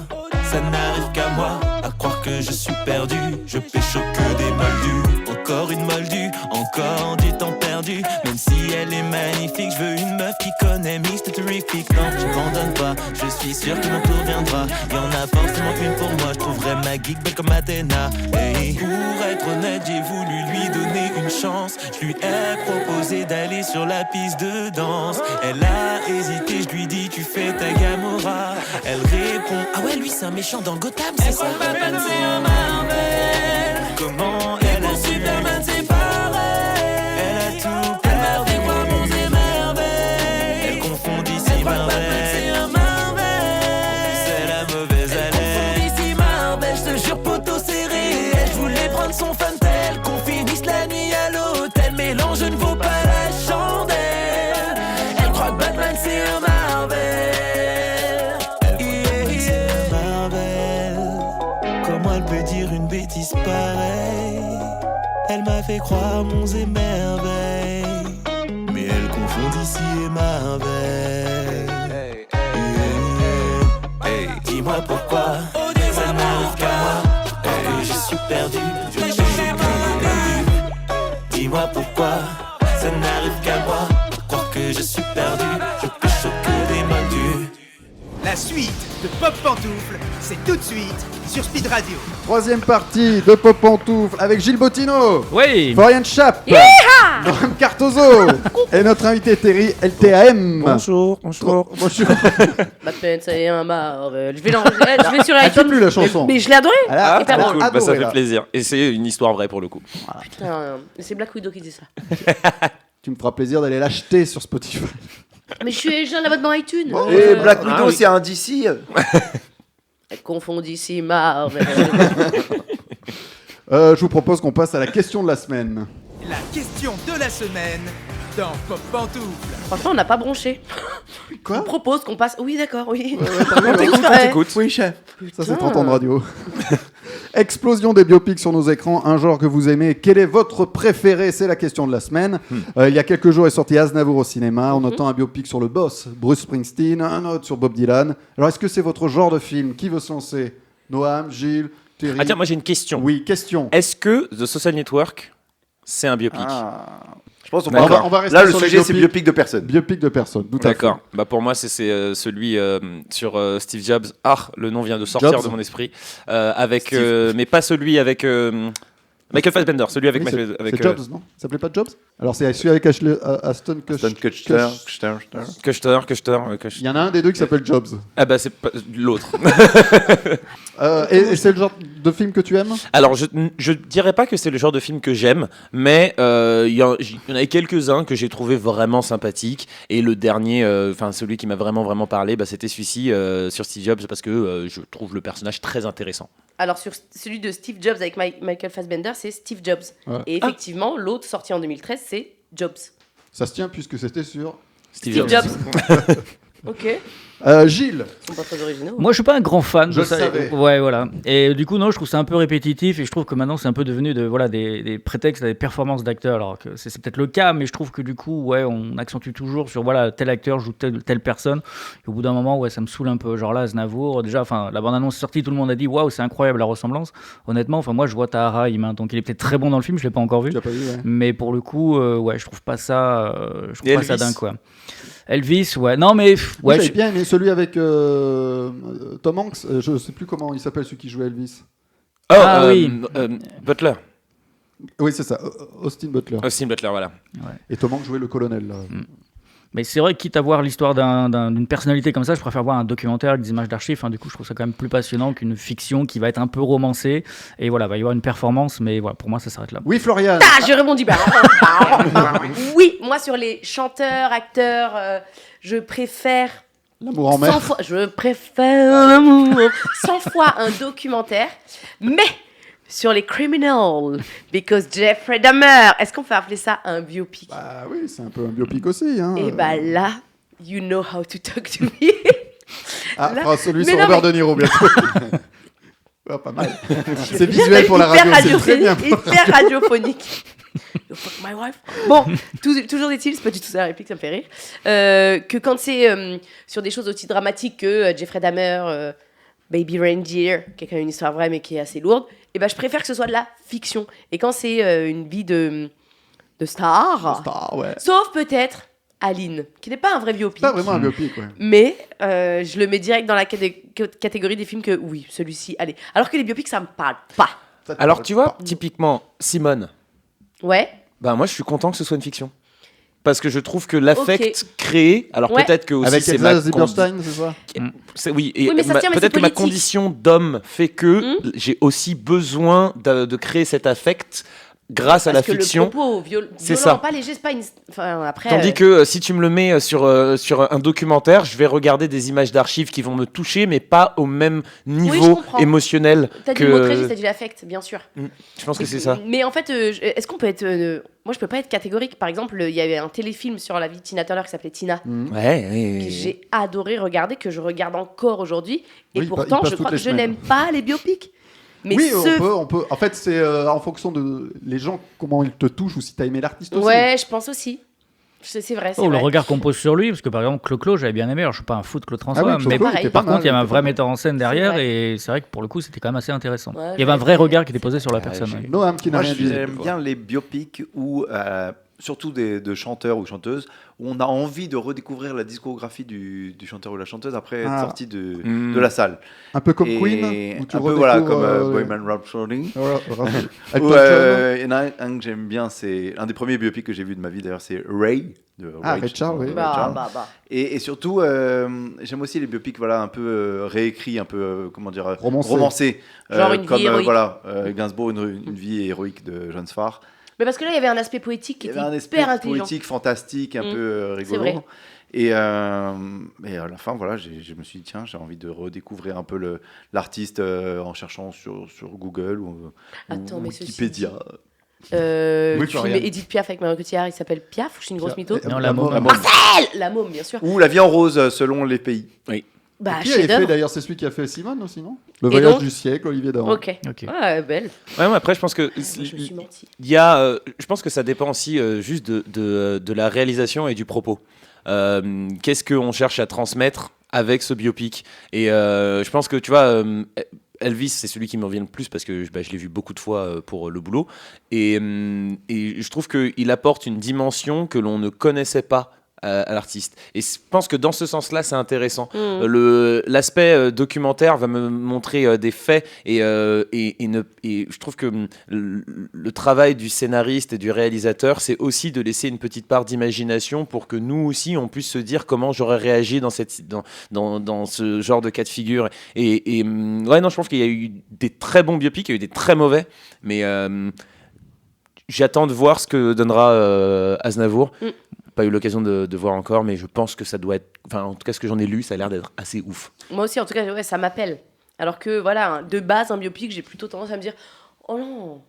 Speaker 14: ça n'arrive qu'à moi, à croire que je suis perdu. Je pécho que des moldus, encore une moldue, encore du temps perdu. Même si elle est magnifique, je veux une meuf qui connaît Mr. Terrific. Non, je m'abandonne pas, je suis sûr que mon tour viendra. Y'en a forcément une pour moi, je trouverai ma geek belle comme Athéna. Hey, pour être honnête, j'ai voulu lui donner une chance. Je lui ai proposé d'aller sur la piste de danse. Elle a hésité, je lui dis tu fais ta Gamora. Elle répond ah ouais lui c'est un méchant dans Gotham, c'est ça. Batman c'est un Marvel. Comment elle a Superman c'est pareil. Elle a tout perdu, elle croit mon émerveille. Elle confond d'ici Marvel, c'est un Marvel. C'est la mauvaise haleine. Elle confond d'ici Marvel, je te jure poteau c'est réel. Je voulais prendre son funtel, qu'on finisse la nuit à l'hôtel. Mais l'ange ne vaut pas la chandelle. Elle croit que Batman c'est un Marvel. Elle peut dire une bêtise pareille. Elle m'a fait croire monts et merveilles. Mais elle confond d'ici et Marvel. Dis-moi pourquoi ça n'arrive qu'à moi. Que je suis perdu, je suis perdu. Dis-moi pourquoi ça n'arrive qu'à moi. Croire que je suis perdu, je peux choquer des moldus.
Speaker 1: La suite de Pop Pantoufle, c'est tout de suite sur Speed Radio.
Speaker 2: Troisième partie de Pop Pantoufle avec Gilles Bottino,
Speaker 5: oui.
Speaker 2: Florian Schaap, Noam Cartozo et notre invité Terry LTAM.
Speaker 3: Bonjour.
Speaker 2: Bonjour.
Speaker 4: Batman, c'est un Marvel. Je vais l'enregistrer, je vais sur
Speaker 2: Elle t'a
Speaker 4: iTunes.
Speaker 2: plu la chanson.
Speaker 4: Mais je l'ai adoré.
Speaker 3: Ah,
Speaker 4: Hyper drôle.
Speaker 3: cool. Bah, ça
Speaker 2: adoré,
Speaker 3: fait
Speaker 2: là.
Speaker 3: plaisir. Et c'est une histoire vraie pour le coup.
Speaker 4: Putain, c'est Black Widow qui dit ça.
Speaker 2: Tu me feras plaisir d'aller l'acheter sur Spotify.
Speaker 4: Mais je viens de l'abonnement iTunes.
Speaker 6: Et Black Widow, c'est un DC.
Speaker 4: Elle confond d'ici Marvel.
Speaker 2: Je vous propose qu'on passe à la question de la semaine.
Speaker 1: La question de la semaine dans Pop Pantoufle.
Speaker 4: Franchement, on n'a pas bronché.
Speaker 2: Quoi ?
Speaker 4: On propose qu'on passe. Oui, d'accord, oui.
Speaker 2: On t'écoute. Oui, chef. Ça, c'est 30 ans de radio. Explosion des biopics sur nos écrans, un genre que vous aimez. Quel est votre préféré ? C'est la question de la semaine. Il y a quelques jours est sorti Aznavour au cinéma. On entend un biopic sur le boss, Bruce Springsteen, un autre sur Bob Dylan. Alors, est-ce que c'est votre genre de film ? Qui veut se lancer ? Noam, Gilles, Terry ?
Speaker 3: Ah tiens, moi j'ai une question.
Speaker 2: Oui, question.
Speaker 3: Est-ce que The Social Network, c'est un biopic ?
Speaker 6: Je pense qu'on
Speaker 2: on va rester
Speaker 6: là, le
Speaker 2: sur les
Speaker 6: sujet, c'est biopic de personne.
Speaker 2: Biopic de personne, tout à fait.
Speaker 3: D'accord. Bah pour moi, c'est celui sur Steve Jobs. Ah, le nom vient de sortir
Speaker 2: Jobs.
Speaker 3: de mon esprit. Avec, mais pas celui avec Michael Fassbender. Celui avec
Speaker 2: Oui,
Speaker 3: Michael.
Speaker 2: c'est
Speaker 3: Avec,
Speaker 2: Jobs, non ? Ça s'appelait pas Jobs ? Alors, c'est celui avec Aston
Speaker 3: Kutcher.
Speaker 2: Il y en a un des deux qui s'appelle Jobs.
Speaker 3: Ah bah c'est pas l'autre.
Speaker 2: Et c'est le genre de film que tu aimes ?
Speaker 3: Alors, je dirais pas que c'est le genre de film que j'aime, mais il y en a quelques-uns que j'ai trouvé vraiment sympathiques. Et le dernier, enfin celui qui m'a vraiment parlé, bah, c'était celui-ci sur Steve Jobs, parce que je trouve le personnage très intéressant.
Speaker 4: Alors, sur celui de Steve Jobs avec Michael Fassbender, c'est Steve Jobs.
Speaker 2: Ouais.
Speaker 4: Et effectivement, l'autre sorti en 2013, c'est Jobs.
Speaker 2: Ça se tient puisque c'était sur
Speaker 4: Steve Jobs. Ok.
Speaker 2: Gilles.
Speaker 4: Ils sont pas très originaux.
Speaker 5: Moi, je suis pas un grand fan
Speaker 2: Je
Speaker 5: de ça.
Speaker 2: savais.
Speaker 5: Ouais, voilà. Et du coup, non, je trouve ça un peu répétitif et je trouve que maintenant, c'est un peu devenu des prétextes à des performances d'acteurs. Alors que c'est peut-être le cas, mais je trouve que du coup, ouais, on accentue toujours sur voilà, tel acteur joue telle personne. Et au bout d'un moment, ouais, ça me saoule un peu. Genre là, Aznavour, déjà, enfin, la bande-annonce est sortie, tout le monde a dit waouh, c'est incroyable la ressemblance. Honnêtement, enfin, moi, je vois Tahar Rahim, hein, donc il est peut-être très bon dans le film, je l'ai pas encore vu.
Speaker 2: Tu l'as pas vu, ouais.
Speaker 5: Mais pour le coup, ouais, je trouve pas ça,
Speaker 3: Et
Speaker 5: dingue,
Speaker 3: Elvis.
Speaker 5: quoi. Elvis, ouais. Non, mais
Speaker 2: Moi,
Speaker 5: ouais,
Speaker 2: j'avais bien aimé celui avec Tom Hanks. Je sais plus comment il s'appelle celui qui jouait Elvis.
Speaker 3: Oh,
Speaker 5: oui.
Speaker 3: Butler.
Speaker 2: Oui, c'est ça. Austin Butler.
Speaker 3: Austin Butler, voilà.
Speaker 2: Et Tom Hanks jouait le colonel. Là.
Speaker 5: Mais c'est vrai que quitte à voir l'histoire d'une personnalité comme ça, je préfère voir un documentaire avec des images d'archives. Enfin, du coup, je trouve ça quand même plus passionnant qu'une fiction qui va être un peu romancée. Et voilà, il va y avoir une performance, mais voilà, pour moi, ça s'arrête là.
Speaker 2: Oui, Florian.
Speaker 4: Ah, je rebondis pas. Oui, moi sur les chanteurs, acteurs, je préfère.
Speaker 2: L'amour en mer.
Speaker 4: Je préfère l'amour 100 fois un documentaire, mais sur les criminals, because Jeffrey Dahmer. Est-ce qu'on peut appeler ça un biopic?
Speaker 2: Bah oui, c'est un peu un biopic aussi. Hein.
Speaker 4: Et bah là, you know how to talk to me.
Speaker 2: Ah,
Speaker 4: Là-
Speaker 2: fera celui
Speaker 4: Mais
Speaker 2: sur
Speaker 4: non,
Speaker 2: Robert
Speaker 4: mais-
Speaker 2: De Niro bientôt. Ah, pas mal. C'est visuel pour la radio, c'est très bien.
Speaker 4: Hyper radiophonique. You fuck my wife. Bon, toujours est-il, c'est pas du tout ça la réplique, ça me fait rire, que quand c'est sur des choses aussi dramatiques que Jeffrey Dahmer, Baby Reindeer, qui est quand même une histoire vraie mais qui est assez lourde, et ben je préfère que ce soit de la fiction. Et quand c'est une vie de star,
Speaker 2: ouais.
Speaker 4: sauf peut-être Aline, qui n'est pas un vrai biopic.
Speaker 2: Pas vraiment un biopic, ouais.
Speaker 4: Mais je le mets direct dans la catégorie des films que oui, celui-ci, allez. Alors que les biopics, ça me parle pas.
Speaker 3: Alors tu vois, typiquement, Simone,
Speaker 4: Ouais.
Speaker 3: bah moi je suis content que ce soit une fiction. Parce que je trouve que l'affect créé, alors
Speaker 4: Ouais.
Speaker 3: peut-être que aussi
Speaker 2: Avec
Speaker 3: c'est
Speaker 2: Elsa
Speaker 3: ma
Speaker 2: Zilberstein, c'est ça
Speaker 3: Oui, et
Speaker 4: Oui, mais ça se tient, mais
Speaker 3: peut-être
Speaker 4: c'est
Speaker 3: que ma
Speaker 4: politique.
Speaker 3: condition d'homme fait que j'ai aussi besoin de créer cet affect grâce à la
Speaker 4: Parce que
Speaker 3: fiction.
Speaker 4: le propos
Speaker 3: C'est
Speaker 4: violent,
Speaker 3: ça.
Speaker 4: pas léger, c'est pas une. Enfin, après.
Speaker 3: Tandis que si tu me le mets sur un documentaire, je vais regarder des images d'archives qui vont me toucher, mais pas au même niveau
Speaker 4: comprends.
Speaker 3: émotionnel
Speaker 4: T'as dit
Speaker 3: que.
Speaker 4: le mot très juste, t'as dit l'affect, bien sûr.
Speaker 3: Je pense que c'est ça.
Speaker 4: Mais en fait, est-ce qu'on peut être. Moi, je peux pas être catégorique. Par exemple, il y avait un téléfilm sur la vie de Tina Turner qui s'appelait Tina.
Speaker 3: Ouais.
Speaker 4: Que j'ai adoré regarder, que je regarde encore aujourd'hui. Et
Speaker 2: Oui, il
Speaker 4: pourtant,
Speaker 2: passe
Speaker 4: je
Speaker 2: toutes
Speaker 4: crois
Speaker 2: les
Speaker 4: que je
Speaker 2: semaines.
Speaker 4: n'aime pas les biopics. Mais
Speaker 2: oui,
Speaker 4: ceux...
Speaker 2: on peut. En fait, c'est en fonction de les gens, comment ils te touchent ou si t'as aimé l'artiste aussi.
Speaker 4: Ouais, je pense aussi. C'est vrai, c'est
Speaker 5: Oh, le
Speaker 4: vrai.
Speaker 5: regard qu'on pose sur lui, parce que par exemple, Clo-Clo, j'avais bien aimé. Alors, je suis pas un fou de Claude François,
Speaker 2: Ah oui,
Speaker 5: mais
Speaker 2: Clo-Clo, il était pas
Speaker 5: par contre,
Speaker 2: mal,
Speaker 5: il y avait un
Speaker 2: il était
Speaker 5: vrai
Speaker 2: pas mal.
Speaker 5: metteur en scène derrière,
Speaker 4: vrai.
Speaker 5: et c'est vrai que pour le coup, c'était quand même assez intéressant.
Speaker 4: Ouais,
Speaker 5: il y avait un vrai regard qui était posé sur la personne. ouais.
Speaker 2: Noam qui n'a
Speaker 6: Moi,
Speaker 2: rien dit.
Speaker 6: j'aime bien les biopics où, surtout de chanteurs ou chanteuses, où on a envie de redécouvrir la discographie du chanteur ou la chanteuse après être sorti de la salle.
Speaker 2: Un peu comme
Speaker 6: Et
Speaker 2: Queen, où tu
Speaker 6: un peu voilà,
Speaker 2: redécouvres,
Speaker 6: comme Bohemian Rhapsody.
Speaker 2: Elton
Speaker 6: Ou,
Speaker 2: John.
Speaker 6: il y en a un que j'aime bien, c'est un des premiers biopics que j'ai vu de ma vie d'ailleurs, c'est Ray. De
Speaker 2: Ray Charles, oui.
Speaker 6: Ray
Speaker 4: Bah,
Speaker 6: Charles.
Speaker 4: bah.
Speaker 6: Et surtout, j'aime aussi les biopics voilà, un peu réécrits, un peu, comment dire,
Speaker 2: Romancés.
Speaker 6: romancés.
Speaker 4: Genre une vie
Speaker 6: comme
Speaker 4: héroïque.
Speaker 6: voilà, Gainsbourg, une vie héroïque de John Sfar.
Speaker 4: Mais parce que là, il y avait un aspect poétique qui
Speaker 6: Il y
Speaker 4: était
Speaker 6: avait un
Speaker 4: hyper
Speaker 6: esprit
Speaker 4: intelligent.
Speaker 6: politique fantastique, un peu
Speaker 4: c'est vrai.
Speaker 6: rigolo. Et à la fin, voilà, je me suis dit, tiens, j'ai envie de redécouvrir un peu l'artiste en cherchant sur Google ou
Speaker 4: Attends, mais ceci
Speaker 6: Wikipédia.
Speaker 2: Oui,
Speaker 4: Tu
Speaker 2: Florian.
Speaker 4: mets Edith Piaf avec Marion Cotillard, il s'appelle Piaf ou je suis une grosse mytho?
Speaker 5: Non, la môme.
Speaker 4: Marcel La môme, bien sûr.
Speaker 6: Ou La vie en rose, selon les pays.
Speaker 3: Oui.
Speaker 4: Bah,
Speaker 2: Qui avait fait
Speaker 4: chef-d'œuvre.
Speaker 2: d'ailleurs, c'est celui qui a fait Simone aussi, non Le
Speaker 4: Et
Speaker 2: voyage
Speaker 4: donc
Speaker 2: du siècle, Olivier Dahan.
Speaker 4: Ok. Ouais, belle.
Speaker 3: Ouais, mais après, je pense que
Speaker 4: Je me suis menti.
Speaker 3: il y a, je pense que ça dépend aussi juste de la réalisation et du propos. Qu'est-ce qu'on cherche à transmettre avec ce biopic? Et je pense que tu vois, Elvis, c'est celui qui me revient le plus parce que je l'ai vu beaucoup de fois pour le boulot. Et je trouve qu'il apporte une dimension que l'on ne connaissait pas à l'artiste. Et je pense que dans ce sens-là, c'est intéressant. L'aspect documentaire va me montrer des faits et je trouve que le travail du scénariste et du réalisateur, c'est aussi de laisser une petite part d'imagination pour que nous aussi, on puisse se dire comment j'aurais réagi dans ce genre de cas de figure. Ouais, non, je pense qu'il y a eu des très bons biopics, il y a eu des très mauvais, mais j'attends de voir ce que donnera Aznavour. Pas eu l'occasion de voir encore, mais je pense que ça doit être... Enfin, en tout cas, ce que j'en ai lu, ça a l'air d'être assez ouf.
Speaker 4: Moi aussi, en tout cas, ouais, ça m'appelle. Alors que, voilà, de base, un biopic, j'ai plutôt tendance à me dire oh non.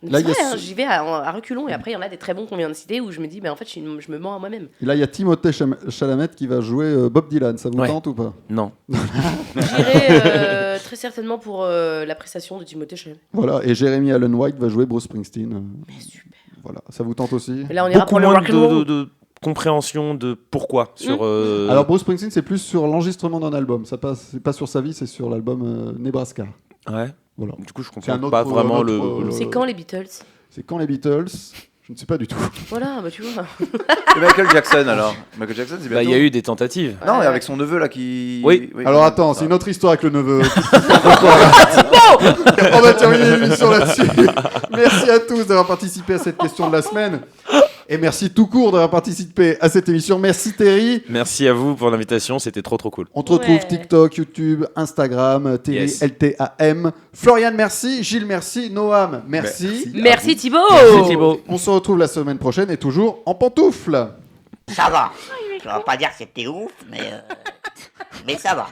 Speaker 2: Là,
Speaker 4: C'est
Speaker 2: il y a
Speaker 4: vrai, hein,
Speaker 2: ce-
Speaker 4: j'y vais à reculons, et après, il y en a des très bons qu'on vient de citer où je me dis, mais en fait, je me mens à moi-même.
Speaker 2: Et là, il y a Timothée Chalamet qui va jouer Bob Dylan. Ça vous
Speaker 3: Ouais.
Speaker 2: tente ou pas
Speaker 3: Non.
Speaker 4: J'irai très certainement pour la prestation de Timothée Chalamet.
Speaker 2: Voilà. Et Jeremy Allen White va jouer Bruce Springsteen.
Speaker 4: Mais super.
Speaker 2: Voilà. Ça vous tente aussi
Speaker 4: Mais là, on ira
Speaker 3: Beaucoup
Speaker 4: pour le
Speaker 3: moins
Speaker 4: rock'n'roll.
Speaker 3: de compréhension de pourquoi sur...
Speaker 2: Alors Bruce Springsteen, c'est plus sur l'enregistrement d'un album. Ça passe, c'est pas sur sa vie, c'est sur l'album Nebraska.
Speaker 3: Ouais.
Speaker 2: Voilà.
Speaker 3: Du coup, je
Speaker 2: C'est un
Speaker 3: comprends
Speaker 2: autre-
Speaker 3: pas vraiment
Speaker 2: un autre,
Speaker 3: le...
Speaker 4: C'est quand les Beatles?
Speaker 2: C'est quand les Beatles Je ne sais pas du tout.
Speaker 4: Voilà, bah tu vois.
Speaker 6: Et Michael Jackson, alors Michael Jackson, c'est
Speaker 3: Bah,
Speaker 6: bientôt.
Speaker 3: il y a eu des tentatives.
Speaker 6: Non, et avec son neveu, là, qui...
Speaker 3: Oui.
Speaker 2: Alors attends, c'est une autre histoire avec le neveu.
Speaker 4: Bon
Speaker 2: On va terminer l'émission là-dessus. Merci à tous d'avoir participé à cette question de la semaine. Et merci tout court d'avoir participé à cette émission. Merci Terry.
Speaker 3: Merci à vous pour l'invitation, c'était trop cool.
Speaker 2: On te retrouve TikTok, YouTube, Instagram, Terry,
Speaker 3: Yes.
Speaker 2: LTAM. Florian, merci. Gilles, merci. Noam, merci.
Speaker 4: Merci Thibaut.
Speaker 5: Merci Thibaut.
Speaker 2: On se retrouve la semaine prochaine et toujours en pantoufles.
Speaker 15: Ça va. Je vais pas dire que c'était ouf, mais ça va.